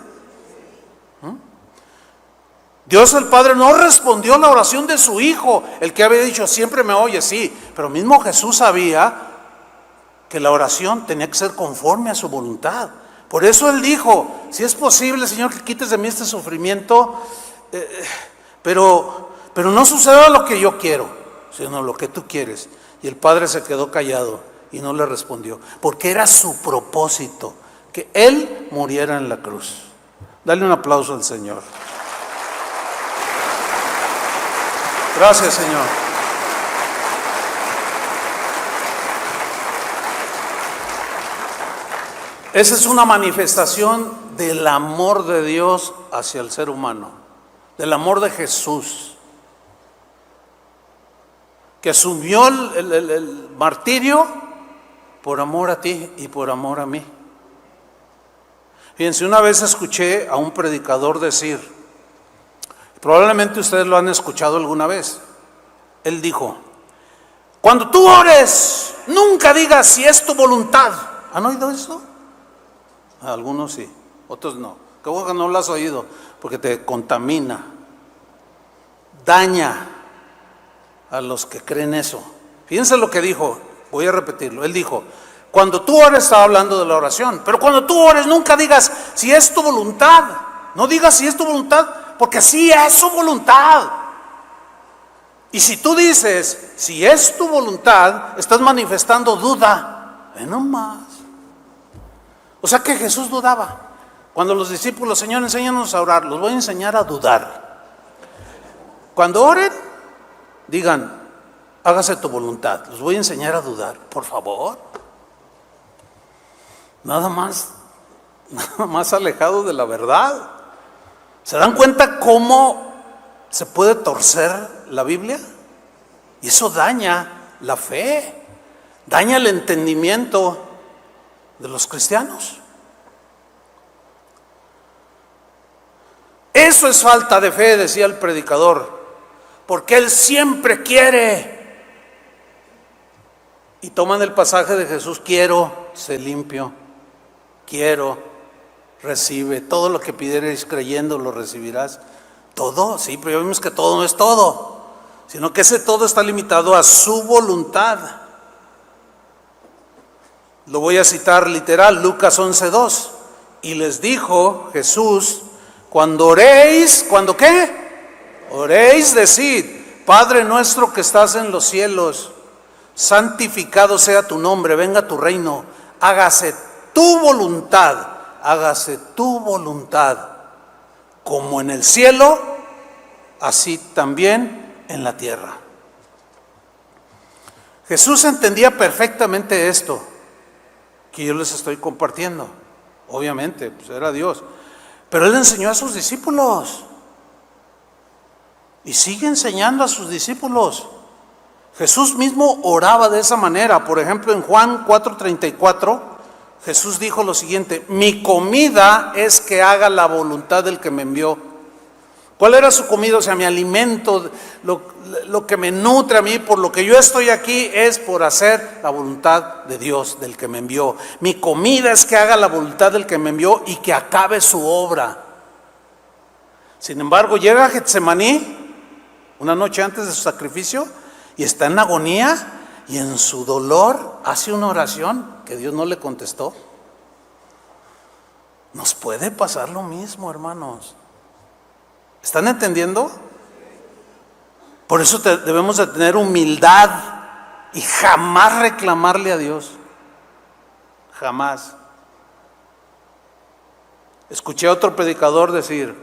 Dios el Padre no respondió la oración de su Hijo, el que había dicho: siempre me oye, sí. Pero mismo Jesús sabía que la oración tenía que ser conforme a su voluntad. Por eso Él dijo: si es posible, Señor, que quites de mí este sufrimiento, pero no suceda lo que yo quiero, sino lo que tú quieres. Y el Padre se quedó callado y no le respondió, porque era su propósito que Él muriera en la cruz. Dale un aplauso al Señor. Gracias, Señor. Esa es una manifestación del amor de Dios hacia el ser humano, del amor de Jesús, que asumió el martirio por amor a ti y por amor a mí. Fíjense, una vez escuché a un predicador decir, probablemente ustedes lo han escuchado alguna vez, él dijo: cuando tú ores, nunca digas si es tu voluntad. ¿Han oído eso? Algunos sí, otros no. Qué bueno que no lo has oído, porque te contamina, daña a los que creen eso. Fíjense lo que dijo, voy a repetirlo. Él dijo: cuando tú ores, estaba hablando de la oración, pero cuando tú ores, nunca digas si es tu voluntad. No digas si es tu voluntad, porque sí es su voluntad. Y si tú dices si es tu voluntad, estás manifestando duda. No más. O sea que Jesús dudaba. Cuando los discípulos: Señor, enséñanos a orar, los voy a enseñar a dudar. Cuando oren, digan: hágase tu voluntad. Los voy a enseñar a dudar, por favor. Nada más alejado de la verdad. ¿Se dan cuenta cómo se puede torcer la Biblia? Y eso daña la fe, daña el entendimiento de los cristianos. Eso es falta de fe, decía el predicador, porque Él siempre quiere. Y toman el pasaje de Jesús: quiero, sé limpio, quiero, recibe, todo lo que pidiereis creyendo lo recibirás. Todo, sí, pero ya vimos que todo no es todo, sino que ese todo está limitado a su voluntad. Lo voy a citar literal, Lucas 11:2. Y les dijo Jesús: cuando oréis, ¿cuándo qué? Oréis, decid: Padre nuestro que estás en los cielos, santificado sea tu nombre, venga tu reino, hágase tu voluntad, como en el cielo, así también en la tierra. Jesús entendía perfectamente esto que yo les estoy compartiendo. Obviamente, pues era Dios. Pero Él enseñó a sus discípulos. Y sigue enseñando a sus discípulos. Jesús mismo oraba de esa manera. Por ejemplo, en Juan 4:34, Jesús dijo lo siguiente: mi comida es que haga la voluntad del que me envió. ¿Cuál era su comida? O sea, mi alimento, lo que me nutre a mí, por lo que yo estoy aquí, es por hacer la voluntad de Dios, del que me envió. Mi comida es que haga la voluntad del que me envió y que acabe su obra. Sin embargo, llega a Getsemaní, una noche antes de su sacrificio, y está en agonía, y en su dolor hace una oración que Dios no le contestó. Nos puede pasar lo mismo, hermanos. ¿Están entendiendo? Por eso debemos de tener humildad y jamás reclamarle a Dios. Jamás. Escuché a otro predicador decir: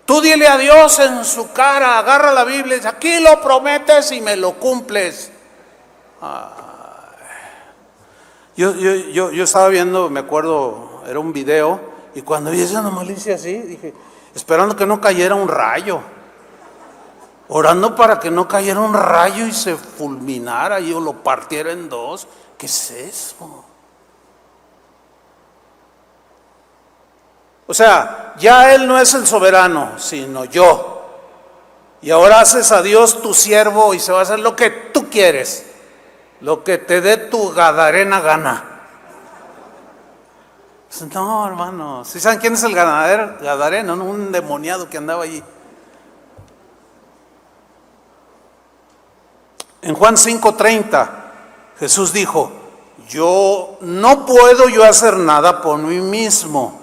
tú dile a Dios en su cara, agarra la Biblia y dice: aquí lo prometes y me lo cumples. Yo estaba viendo, me acuerdo, era un video, y cuando vi esa malicia así, dije, esperando que no cayera un rayo, orando para que no cayera un rayo y se fulminara y o lo partiera en dos. ¿Qué es eso? O sea, ya Él no es el soberano, sino yo. Y ahora haces a Dios tu siervo y se va a hacer lo que tú quieres, lo que te dé tu gadarena gana. No, hermano, ¿sí saben quién es el gadareno? ¿No? Un endemoniado que andaba allí. En Juan 5:30, Jesús dijo: no puedo yo hacer nada por mí mismo.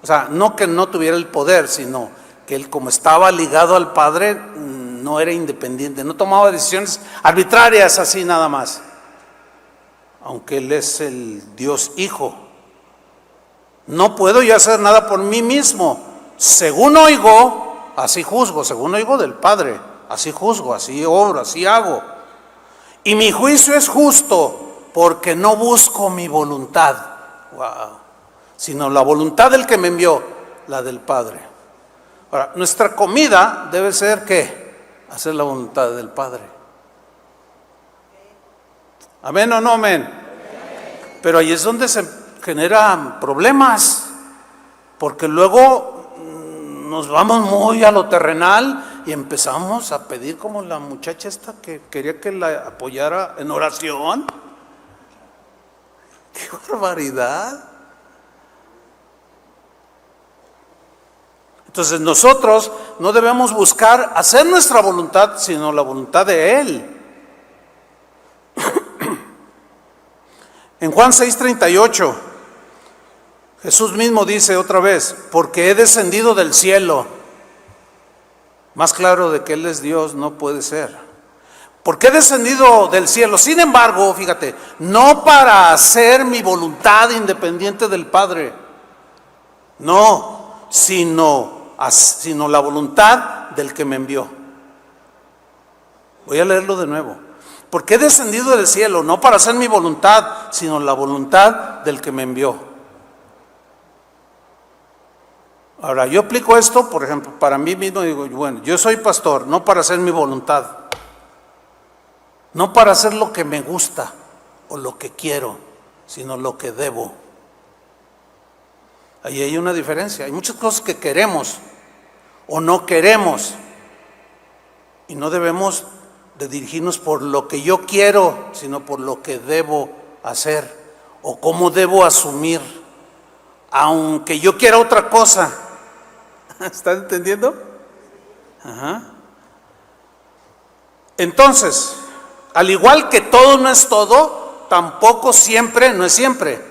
O sea, no que no tuviera el poder, sino que él, como estaba ligado al Padre, no era independiente, no tomaba decisiones arbitrarias así nada más, aunque Él es el Dios Hijo. No puedo yo hacer nada por mí mismo. Según oigo, así juzgo. Según oigo del Padre, así juzgo, así obro, así hago. Y mi juicio es justo, porque no busco mi voluntad, sino la voluntad del que me envió, la del Padre. Ahora, nuestra comida debe ser ¿qué? Hacer la voluntad del Padre. ¿Amén o no amén? Pero ahí es donde se generan problemas, porque luego nos vamos muy a lo terrenal y empezamos a pedir, como la muchacha esta que quería que la apoyara en oración. ¡Qué barbaridad! Entonces nosotros no debemos buscar hacer nuestra voluntad, sino la voluntad de Él. En Juan 6:38, Jesús mismo dice otra vez: porque he descendido del cielo. Más claro de que Él es Dios no puede ser. Porque he descendido del cielo. Sin embargo, fíjate, no para hacer mi voluntad independiente del Padre. No, sino la voluntad del que me envió. Voy a leerlo de nuevo. Porque he descendido del cielo, no para hacer mi voluntad, sino la voluntad del que me envió. Ahora, yo aplico esto, por ejemplo, para mí mismo. Digo, bueno, yo soy pastor, no para hacer mi voluntad, no para hacer lo que me gusta o lo que quiero, sino lo que debo. Ahí hay una diferencia. Hay muchas cosas que queremos o no queremos, y no debemos de dirigirnos por lo que yo quiero, sino por lo que debo hacer o cómo debo asumir, aunque yo quiera otra cosa. ¿Están entendiendo? Ajá. Entonces, al igual que todo no es todo, tampoco siempre no es siempre.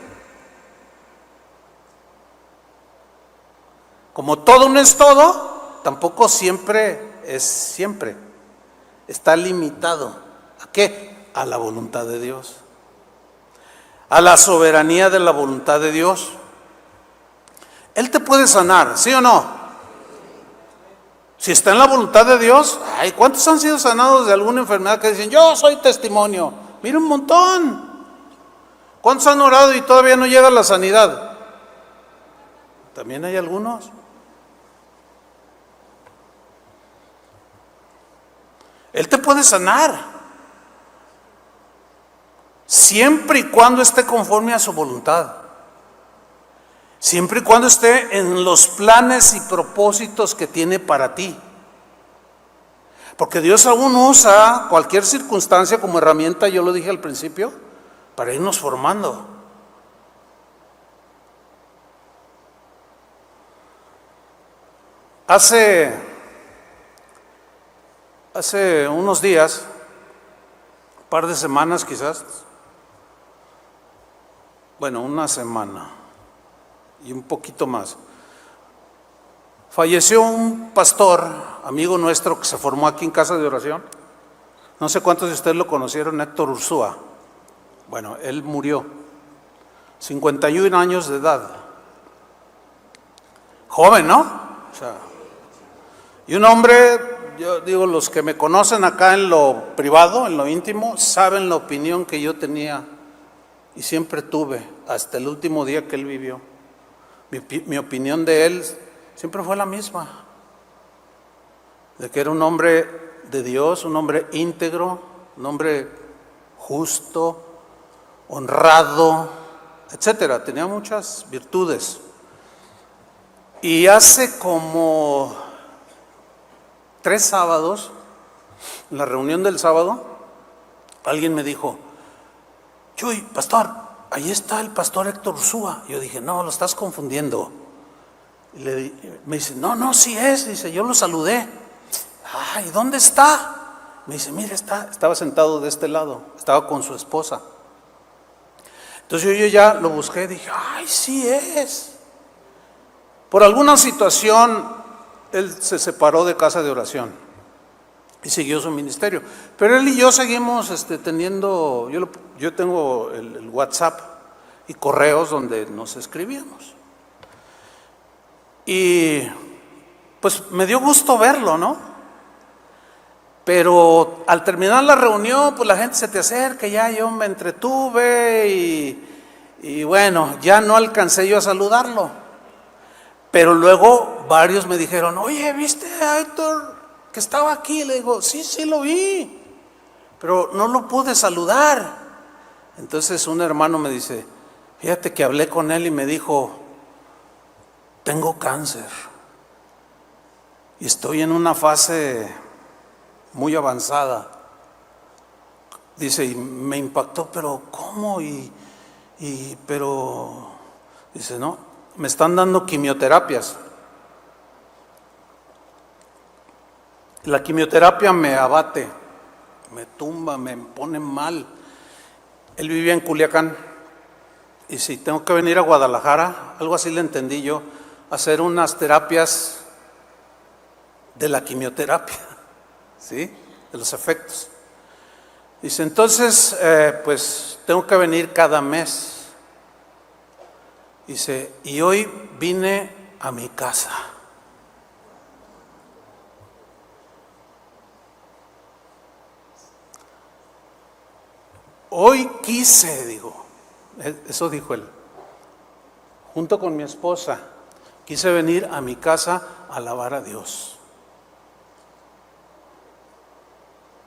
Como todo no es todo, tampoco siempre es siempre. Está limitado. ¿A qué? A la voluntad de Dios. A la soberanía de la voluntad de Dios. Él te puede sanar, ¿sí o no? Si está en la voluntad de Dios. Ay, ¿cuántos han sido sanados de alguna enfermedad que dicen: yo soy testimonio? Mira, un montón. ¿Cuántos han orado y todavía no llega la sanidad? También hay algunos. Él te puede sanar. siempre y cuando esté conforme a su voluntad, siempre y cuando esté en los planes y propósitos que tiene para ti. Porque Dios aún usa cualquier circunstancia como herramienta, yo lo dije al principio, para irnos formando. Hace unos días, un par de semanas quizás, bueno, una semana y un poquito más, falleció un pastor, amigo nuestro, que se formó aquí en Casa de Oración. No sé cuántos de ustedes lo conocieron, Héctor Ursúa. Bueno, él murió, 51 años de edad. Joven, ¿no? O sea, y un hombre, yo digo, los que me conocen acá en lo privado, en lo íntimo, saben la opinión que yo tenía y siempre tuve, hasta el último día que él vivió. Mi opinión de él siempre fue la misma, de que era un hombre de Dios, un hombre íntegro, un hombre justo, honrado, etcétera. Tenía muchas virtudes. Y hace como 3 sábados, en la reunión del sábado, alguien me dijo: Chuy, pastor, ahí está el pastor Héctor Ursúa. Yo dije: no, lo estás confundiendo. Y me dice: no, sí es. Dice: yo lo saludé. Ay, ¿dónde está? Me dice: mire, estaba sentado de este lado, estaba con su esposa. Entonces yo ya lo busqué, dije: ay, sí es. Por alguna situación, él se separó de Casa de Oración y siguió su ministerio. Pero él y yo seguimos teniendo, yo tengo el WhatsApp y correos donde nos escribíamos. Y pues me dio gusto verlo, ¿no? Pero al terminar la reunión, pues la gente se te acerca, ya yo me entretuve y bueno, ya no alcancé yo a saludarlo. Pero luego varios me dijeron: oye, ¿viste a Héctor que estaba aquí? Le digo: sí, lo vi, pero no lo pude saludar. Entonces un hermano me dice: fíjate que hablé con él y me dijo: tengo cáncer y estoy en una fase muy avanzada. Dice, y me impactó, pero ¿cómo? Pero dice: no, me están dando quimioterapias. La quimioterapia me abate, me tumba, me pone mal. Él vivía en Culiacán y si tengo que venir a Guadalajara, algo así le entendí yo, hacer unas terapias de la quimioterapia, ¿sí? De los efectos. Dice: entonces, pues tengo que venir cada mes. Dice: y hoy vine a mi casa. Hoy quise, digo, eso dijo él, junto con mi esposa, quise venir a mi casa a alabar a Dios.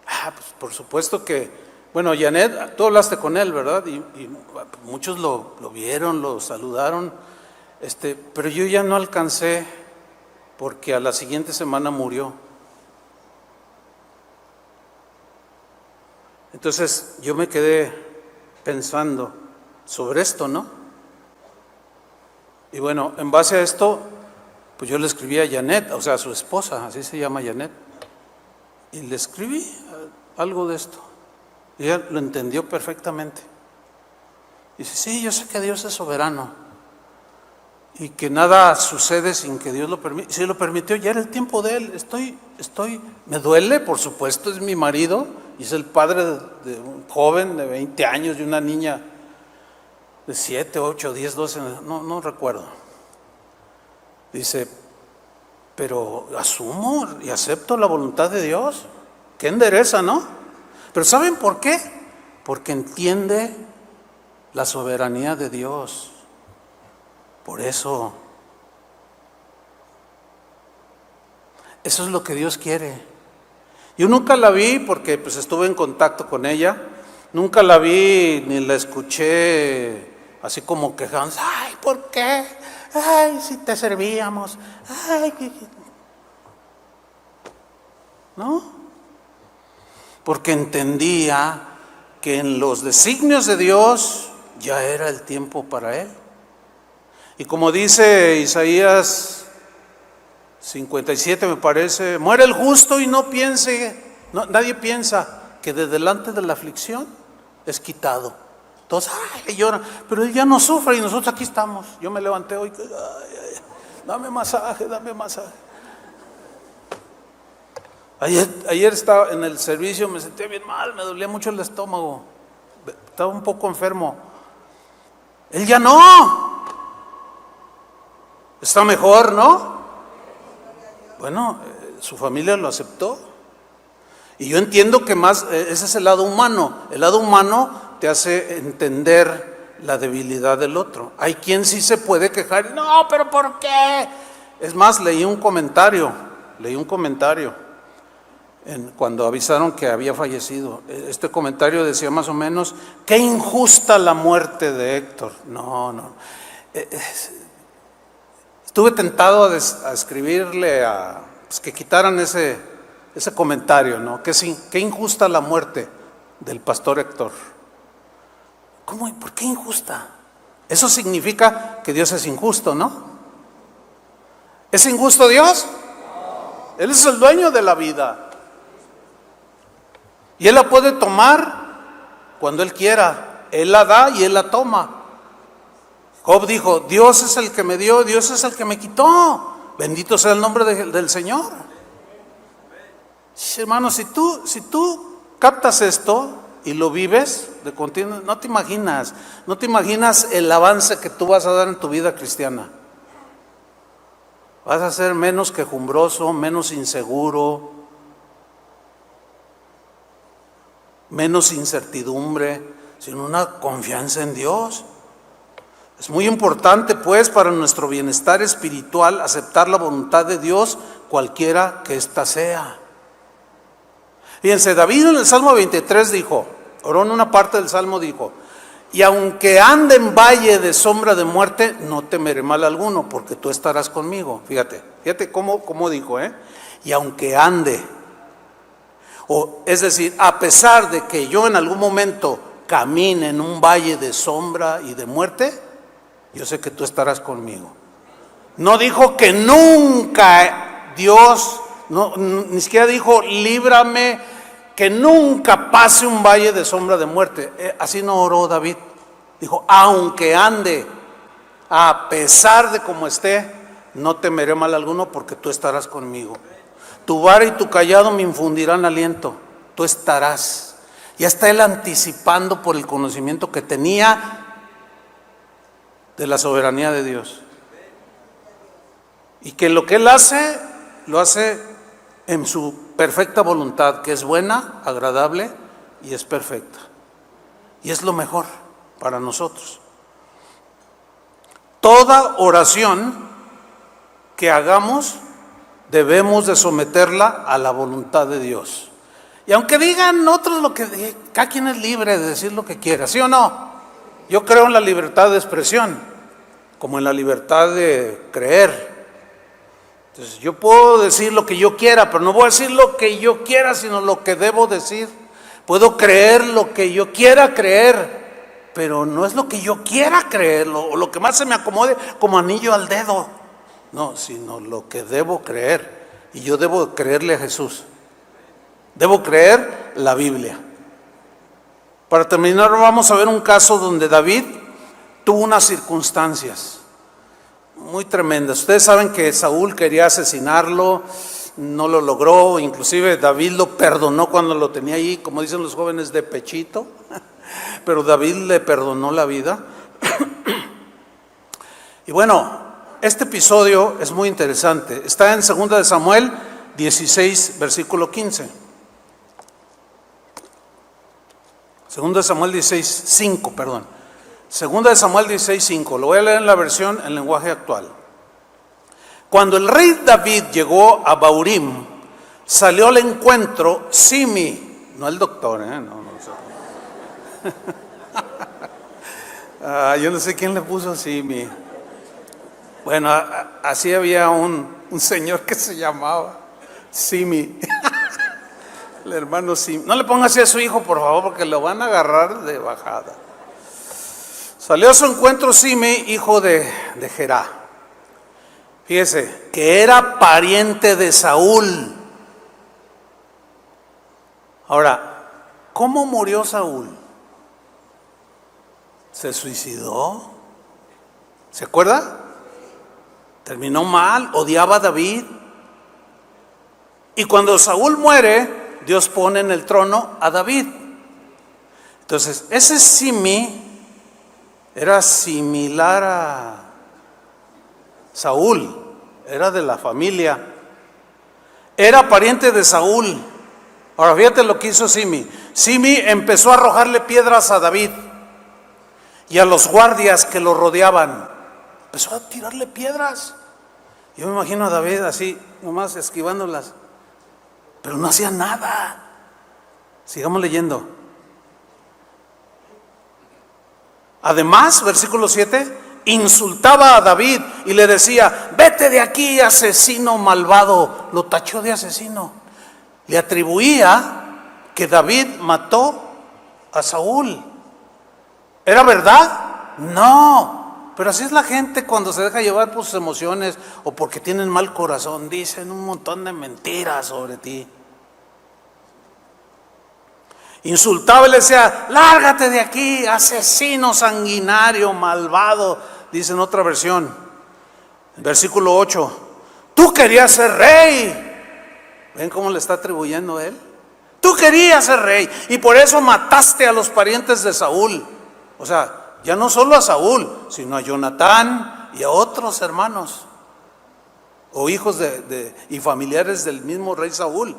Pues por supuesto que, bueno, Janet, tú hablaste con él, ¿verdad? Y muchos lo vieron, lo saludaron, pero yo ya no alcancé porque a la siguiente semana murió. Entonces yo me quedé pensando sobre esto, ¿no? Y bueno, en base a esto, pues yo le escribí a Janet, o sea, a su esposa, así se llama Janet, y le escribí algo de esto. Y ella lo entendió perfectamente. Dice: sí, yo sé que Dios es soberano y que nada sucede sin que Dios lo permita. Si lo permitió, ya era el tiempo de él. Me duele, por supuesto, es mi marido y es el padre de un joven de 20 años y una niña de 7, 8, 10, 12, no recuerdo. Dice: pero asumo y acepto la voluntad de Dios. Qué endereza, ¿no? Pero ¿saben por qué? Porque entiende la soberanía de Dios. Por eso. Eso es lo que Dios quiere. Yo nunca la vi porque pues estuve en contacto con ella Nunca la vi ni la escuché así como quejándose. Ay, ¿por qué? Ay, si te servíamos. Ay, ¿no? Porque entendía que en los designios de Dios ya era el tiempo para él. Y como dice Isaías 57, me parece, muere el justo y no piense, nadie piensa que de delante de la aflicción es quitado. Todos, ay, lloran, pero él ya no sufre y nosotros aquí estamos. Yo me levanté hoy, ay, dame masaje, dame masaje. Ayer estaba en el servicio, me sentía bien mal, me dolía mucho el estómago, estaba un poco enfermo. Él ya no, está mejor, ¿no? Bueno, su familia lo aceptó. Y yo entiendo que más, ese es el lado humano. El lado humano te hace entender la debilidad del otro. Hay quien sí se puede quejar, no, pero ¿por qué? Es más, leí un comentario cuando avisaron que había fallecido. Este comentario decía más o menos, qué injusta la muerte de Héctor. No. Estuve tentado a escribirle pues que quitaran ese comentario, ¿no? Qué injusta la muerte del pastor Héctor. ¿Cómo y por qué injusta? Eso significa que Dios es injusto, ¿no? ¿Es injusto Dios? Él es el dueño de la vida. Y Él la puede tomar cuando Él quiera. Él la da y Él la toma. Job dijo, Dios es el que me dio, Dios es el que me quitó. Bendito sea el nombre del Señor. Hermano, si tú captas esto y lo vives de continuo, no te imaginas el avance que tú vas a dar en tu vida cristiana. Vas a ser menos quejumbroso, menos inseguro, menos incertidumbre, sino una confianza en Dios. Es muy importante, pues, para nuestro bienestar espiritual aceptar la voluntad de Dios, cualquiera que ésta sea. Fíjense, David en el Salmo 23 dijo, oró en una parte del Salmo, dijo, y aunque ande en valle de sombra de muerte, no temeré mal alguno, porque tú estarás conmigo. Fíjate cómo dijo, y aunque ande, es decir, a pesar de que yo en algún momento camine en un valle de sombra y de muerte, yo sé que tú estarás conmigo. No dijo que nunca Dios, ni siquiera dijo líbrame, que nunca pase un valle de sombra de muerte. Así no oró David. Dijo, aunque ande, a pesar de cómo esté, no temeré mal alguno porque tú estarás conmigo. Tu vara y tu callado me infundirán aliento. Tú estarás. Ya está él anticipando por el conocimiento que tenía de la soberanía de Dios. Y que lo que él hace, lo hace en su perfecta voluntad, que es buena, agradable y es perfecta. Y es lo mejor para nosotros. Toda oración que hagamos debemos de someterla a la voluntad de Dios. Y aunque digan otros lo que, cada quien es libre de decir lo que quiera, ¿sí o no? Yo creo en la libertad de expresión, como en la libertad de creer. Entonces yo puedo decir lo que yo quiera, pero no voy a decir lo que yo quiera, sino lo que debo decir. Puedo creer lo que yo quiera creer, pero no es lo que yo quiera creer, o lo que más se me acomode como anillo al dedo. No, sino lo que debo creer. Y yo debo creerle a Jesús. Debo creer la Biblia. Para terminar, vamos a ver un caso donde David tuvo unas circunstancias muy tremendas. Ustedes saben que Saúl quería asesinarlo, no lo logró, inclusive David lo perdonó cuando lo tenía ahí, como dicen los jóvenes, de pechito, pero David le perdonó la vida. Y bueno, este episodio es muy interesante, está en 2 de Samuel 16, versículo 15. 2 de Samuel 16, 5, perdón. 2 de Samuel 16, 5. Lo voy a leer en la versión en lenguaje actual. Cuando el rey David llegó a Baurim, salió al encuentro Simi, no el doctor, no. Yo no sé quién le puso Simi. Bueno, así había un señor que se llamaba Simi. El hermano Simi. No le ponga así a su hijo, por favor, porque lo van a agarrar de bajada. Salió a su encuentro Simi, hijo de Gerá. Fíjese, que era pariente de Saúl. Ahora, ¿cómo murió Saúl? ¿Se suicidó? ¿Se acuerda? Terminó mal, odiaba a David. Y cuando Saúl muere, Dios pone en el trono a David. Entonces, ese Simi era similar a Saúl, era de la familia, era pariente de Saúl. Ahora fíjate lo que hizo Simi. Simi empezó a arrojarle piedras a David y a los guardias que lo rodeaban. Empezó a tirarle piedras. Yo me imagino a David así, nomás esquivándolas, pero no hacía nada. Sigamos leyendo. Además, versículo 7, insultaba a David y le decía: vete de aquí, asesino malvado. Lo tachó de asesino. Le atribuía que David mató a Saúl. ¿Era verdad? No. Pero así es la gente cuando se deja llevar por sus emociones o porque tienen mal corazón. Dicen un montón de mentiras sobre ti. Insultaba y le decía: lárgate de aquí, asesino sanguinario, malvado. Dice en otra versión, versículo 8, tú querías ser rey. ¿Ven cómo le está atribuyendo él? Tú querías ser rey y por eso mataste a los parientes de Saúl. O sea, ya no solo a Saúl, sino a Jonatán y a otros hermanos o hijos y familiares del mismo rey Saúl.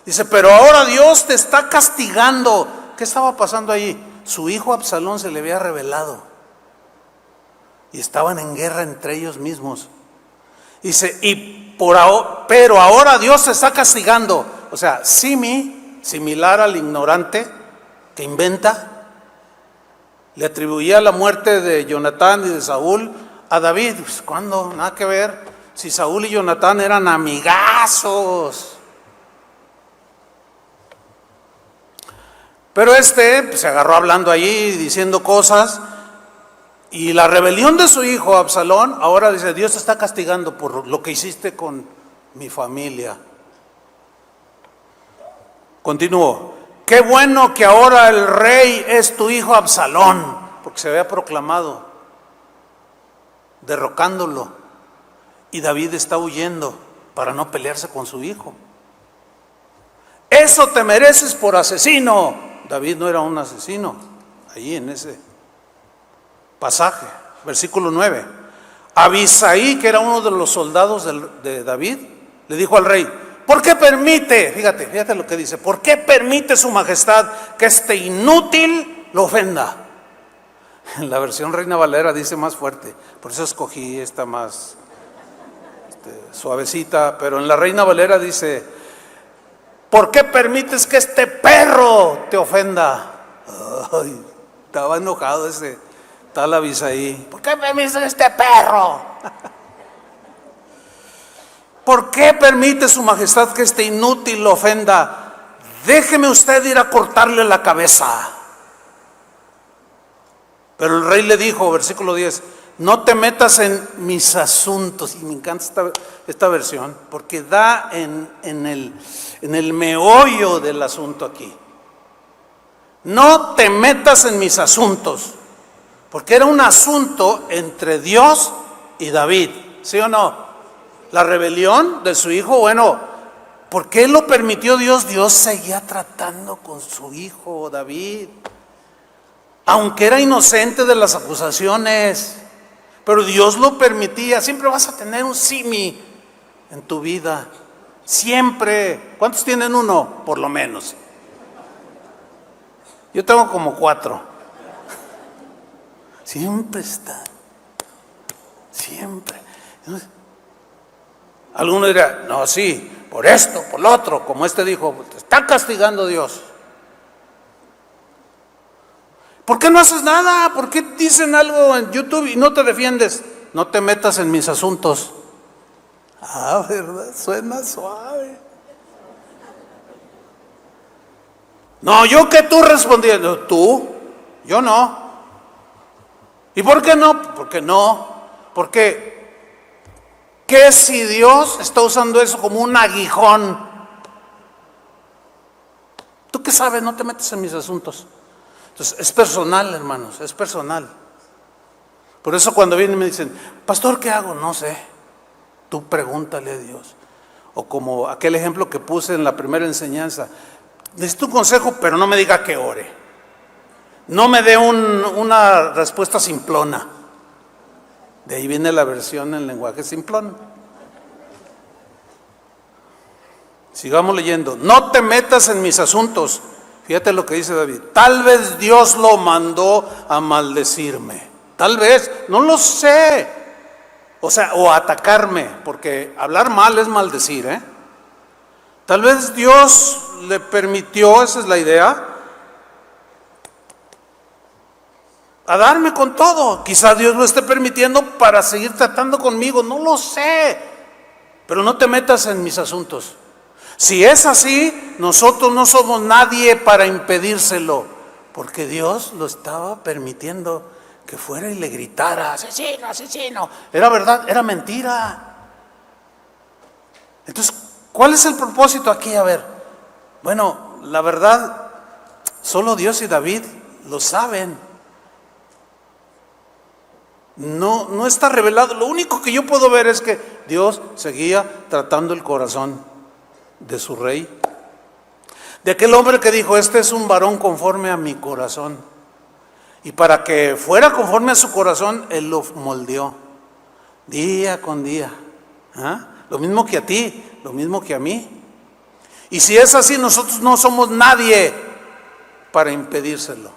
Dice, pero ahora Dios te está castigando. ¿Qué estaba pasando ahí? Su hijo Absalón se le había rebelado y estaban en guerra entre ellos mismos. Dice, pero ahora Dios te está castigando. O sea, Simi, similar al ignorante que inventa, le atribuía la muerte de Jonatán y de Saúl a David. Pues, ¿cuándo? Nada que ver. Si Saúl y Jonatán eran amigazos. Pero pues, se agarró hablando allí, diciendo cosas. Y la rebelión de su hijo Absalón, ahora dice, Dios te está castigando por lo que hiciste con mi familia. Continúo. Qué bueno que ahora el rey es tu hijo Absalón, porque se había proclamado, derrocándolo. Y David está huyendo para no pelearse con su hijo. Eso te mereces por asesino. David no era un asesino, ahí en ese pasaje, versículo 9. Abisai, que era uno de los soldados de David, le dijo al rey, ¿por qué permite, fíjate lo que dice, por qué permite su majestad que este inútil lo ofenda? En la versión Reina Valera dice más fuerte, por eso escogí esta más suavecita, pero en la Reina Valera dice, ¿por qué permites que este perro te ofenda? Ay, estaba enojado ese tal Abisai. ¿Por qué permites que este perro? ¿Por qué permite su majestad que este inútil lo ofenda? Déjeme usted ir a cortarle la cabeza. Pero el rey le dijo, versículo 10, no te metas en mis asuntos. Y me encanta esta versión, porque da en el meollo del asunto aquí. No te metas en mis asuntos, porque era un asunto entre Dios y David, ¿sí o no? La rebelión de su hijo, bueno, ¿por qué lo permitió Dios? Dios seguía tratando con su hijo David, aunque era inocente de las acusaciones, pero Dios lo permitía. Siempre vas a tener un Simi en tu vida, siempre. ¿Cuántos tienen uno? Por lo menos. Yo tengo como 4. Siempre está, siempre. Alguno dirá, no, sí, por esto, por lo otro, como este dijo, te está castigando Dios. ¿Por qué no haces nada? ¿Por qué dicen algo en YouTube y no te defiendes? No te metas en mis asuntos. Ah, ¿verdad? Suena suave. No, yo que tú respondiendo, tú, yo no. ¿Y por qué no? Porque no. Porque, ¿qué si Dios está usando eso como un aguijón? ¿Tú qué sabes? No te metes en mis asuntos. Entonces, es personal, hermanos, es personal. Por eso cuando vienen y me dicen, pastor, ¿qué hago? No sé. Tú pregúntale a Dios. O como aquel ejemplo que puse en la primera enseñanza. Necesito un consejo, pero no me diga que ore. No me dé una respuesta simplona. De ahí viene la versión en lenguaje simplón. Sigamos leyendo. No te metas en mis asuntos. Fíjate lo que dice David. Tal vez Dios lo mandó a maldecirme. Tal vez, no lo sé. O sea, o atacarme, porque hablar mal es maldecir, ¿eh? Tal vez Dios le permitió, esa es la idea, a darme con todo. Quizá Dios lo esté permitiendo para seguir tratando conmigo, no lo sé. Pero no te metas en mis asuntos. Si es así, nosotros no somos nadie para impedírselo, porque Dios lo estaba permitiendo que fuera y le gritara, asesino, asesino. Era verdad, era mentira. Entonces, ¿cuál es el propósito aquí? A ver, bueno, la verdad, solo Dios y David lo saben. No está revelado. Lo único que yo puedo ver es que Dios seguía tratando el corazón de su rey, de aquel hombre que dijo, este es un varón conforme a mi corazón, y para que fuera conforme a su corazón, Él lo moldeó día con día. ¿Ah? Lo mismo que a ti, lo mismo que a mí. Y si es así, nosotros no somos nadie para impedírselo.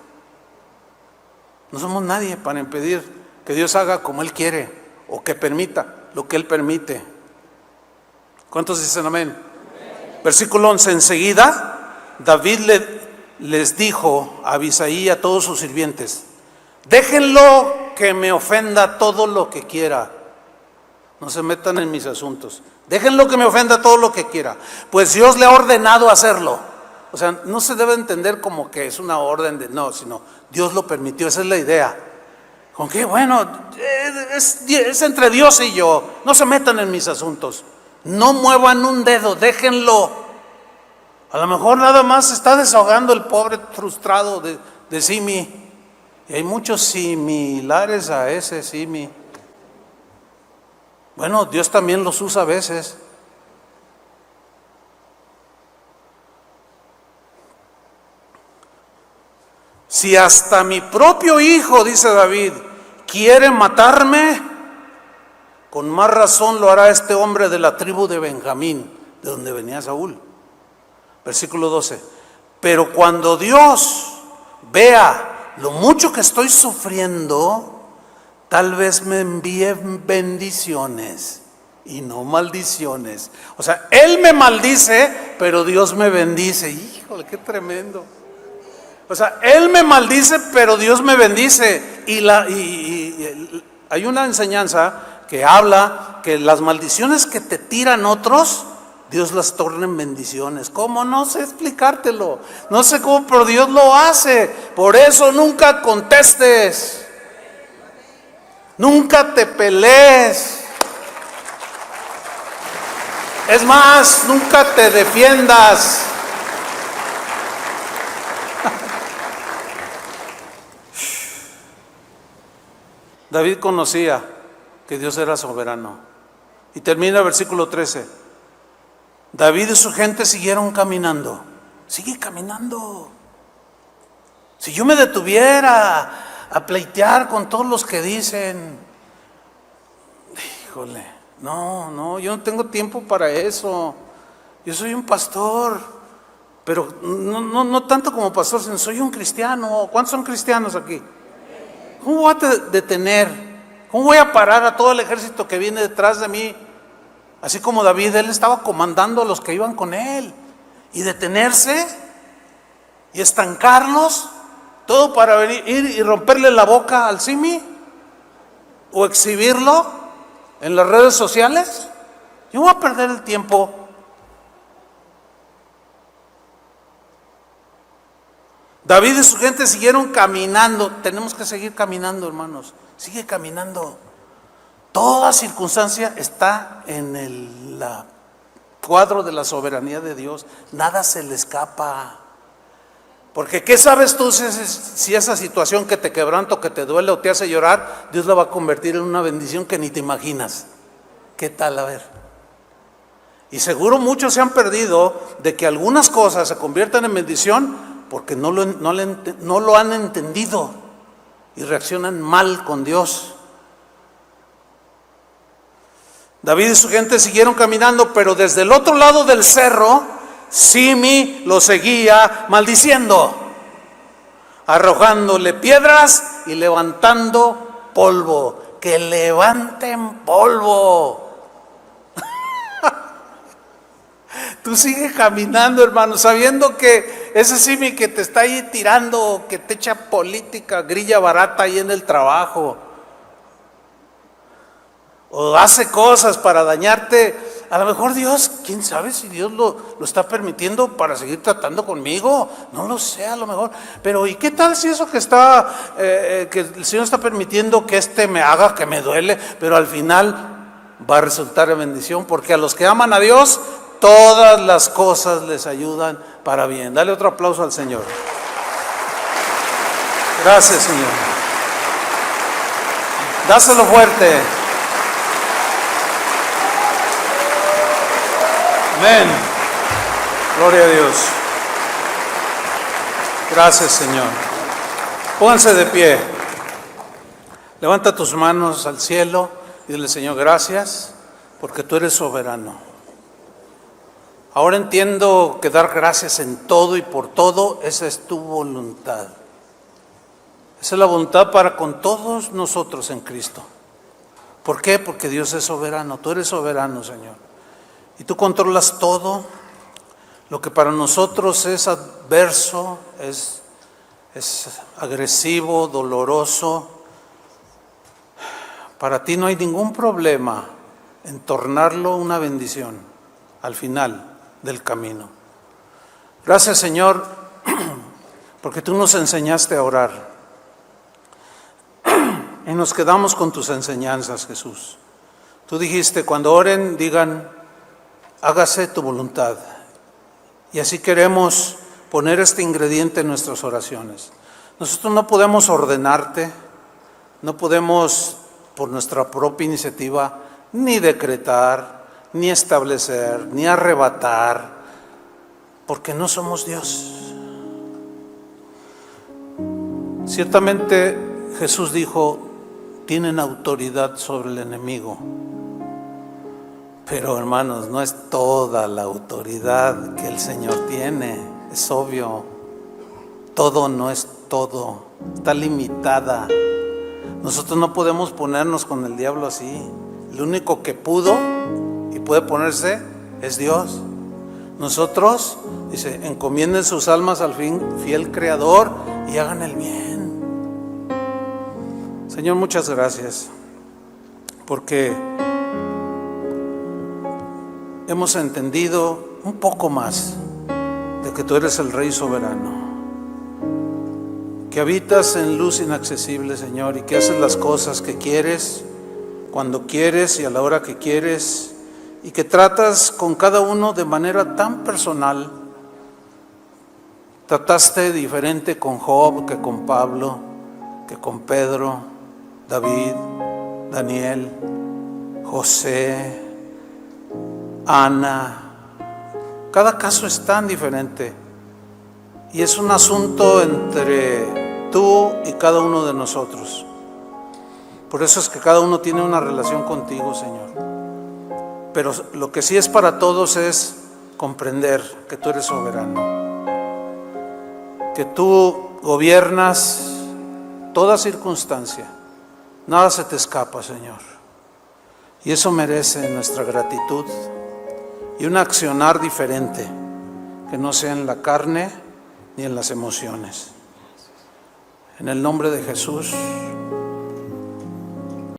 No somos nadie para impedir que Dios haga como Él quiere, o que permita lo que Él permite. ¿Cuántos dicen amén? Versículo 11, enseguida David les dijo a Abisai y a todos sus sirvientes, déjenlo que me ofenda todo lo que quiera, no se metan en mis asuntos, déjenlo que me ofenda todo lo que quiera, pues Dios le ha ordenado hacerlo. O sea, no se debe entender como que es una orden de no, sino Dios lo permitió, esa es la idea. ¿Con qué? Bueno, es entre Dios y yo, no se metan en mis asuntos. No muevan un dedo, déjenlo. A lo mejor nada más se está desahogando el pobre frustrado de Simi. Y hay muchos similares a ese Simi. Bueno, Dios también los usa a veces. Si hasta mi propio hijo, dice David, quiere matarme, con más razón lo hará este hombre de la tribu de Benjamín, de donde venía Saúl. Versículo 12. Pero cuando Dios vea lo mucho que estoy sufriendo, tal vez me envíe bendiciones y no maldiciones. O sea, Él me maldice, pero Dios me bendice. Híjole, qué tremendo. O sea, Él me maldice, pero Dios me bendice. Y hay una enseñanza que habla que las maldiciones que te tiran otros, Dios las torna en bendiciones. ¿Cómo? No sé explicártelo. No sé cómo, pero Dios lo hace. Por eso nunca contestes. Nunca te pelees. Es más, nunca te defiendas. David conocía que Dios era soberano. Y termina el versículo 13. David y su gente siguieron caminando. Sigue caminando. Si yo me detuviera a pleitear con todos los que dicen, híjole, no, yo no tengo tiempo para eso. Yo soy un pastor, pero no tanto como pastor, sino soy un cristiano. ¿Cuántos son cristianos aquí? ¿Cómo voy a detener? ¿Cómo voy a parar a todo el ejército que viene detrás de mí? Así como David, él estaba comandando a los que iban con él. Y detenerse y estancarlos. Todo para venir ir y romperle la boca al simi o exhibirlo en las redes sociales. Yo voy a perder el tiempo. David y su gente siguieron caminando. Tenemos que seguir caminando, hermanos. Sigue caminando. Toda circunstancia está en el cuadro de la soberanía de Dios. Nada se le escapa. Porque ¿qué sabes tú si esa situación que te quebranta o que te duele o te hace llorar, Dios la va a convertir en una bendición que ni te imaginas? ¿Qué tal? A ver. Y seguro muchos se han perdido de que algunas cosas se conviertan en bendición porque no lo han entendido y reaccionan mal con Dios. David y su gente siguieron caminando, pero desde el otro lado del cerro, Simi lo seguía maldiciendo, arrojándole piedras y levantando polvo. Que levanten polvo. Tú sigues caminando, hermano, sabiendo que ese Simi que te está ahí tirando, que te echa política, grilla barata ahí en el trabajo, o hace cosas para dañarte. A lo mejor Dios, quién sabe si Dios lo está permitiendo para seguir tratando conmigo. No lo sé, a lo mejor. Pero ¿y qué tal si eso que el Señor está permitiendo que me haga, que me duele, pero al final va a resultar en bendición? Porque a los que aman a Dios, todas las cosas les ayudan para bien. Dale otro aplauso al Señor. Gracias, Señor. Dáselo fuerte. Amén. Gloria a Dios. Gracias, Señor. Pónganse de pie. Levanta tus manos al cielo y dile: Señor, gracias porque tú eres soberano. Ahora entiendo que dar gracias en todo y por todo, esa es tu voluntad. Esa es la voluntad para con todos nosotros en Cristo. ¿Por qué? Porque Dios es soberano. Tú eres soberano, Señor. Y tú controlas todo. Lo que para nosotros es adverso, es agresivo, doloroso. Para ti no hay ningún problema en tornarlo una bendición al final del camino. Gracias, Señor, porque tú nos enseñaste a orar. Y nos quedamos con tus enseñanzas, Jesús. Tú dijiste: cuando oren, digan: hágase tu voluntad. Y así queremos poner este ingrediente en nuestras oraciones. Nosotros no podemos ordenarte, no podemos por nuestra propia iniciativa ni decretar, ni establecer, ni arrebatar, porque no somos Dios. Ciertamente Jesús dijo: tienen autoridad sobre el enemigo. Pero, hermanos, no es toda la autoridad que el Señor tiene. Es obvio. Todo no es todo. Está limitada. Nosotros no podemos ponernos con el diablo así. El único que pudo y puede ponerse es Dios. Nosotros, dice, encomienden sus almas al fiel Creador y hagan el bien. Señor, muchas gracias, porque hemos entendido un poco más de que tú eres el Rey soberano, que habitas en luz inaccesible, Señor, y que haces las cosas que quieres, cuando quieres y a la hora que quieres, y que tratas con cada uno de manera tan personal. Trataste diferente con Job que con Pablo, que con Pedro, David, Daniel, José, Ana. Cada caso es tan diferente y es un asunto entre tú y cada uno de nosotros. Por eso es que cada uno tiene una relación contigo, Señor. Pero lo que sí es para todos es comprender que tú eres soberano, que tú gobiernas toda circunstancia. Nada se te escapa, Señor. Y eso merece nuestra gratitud y un accionar diferente, que no sea en la carne ni en las emociones. En el nombre de Jesús.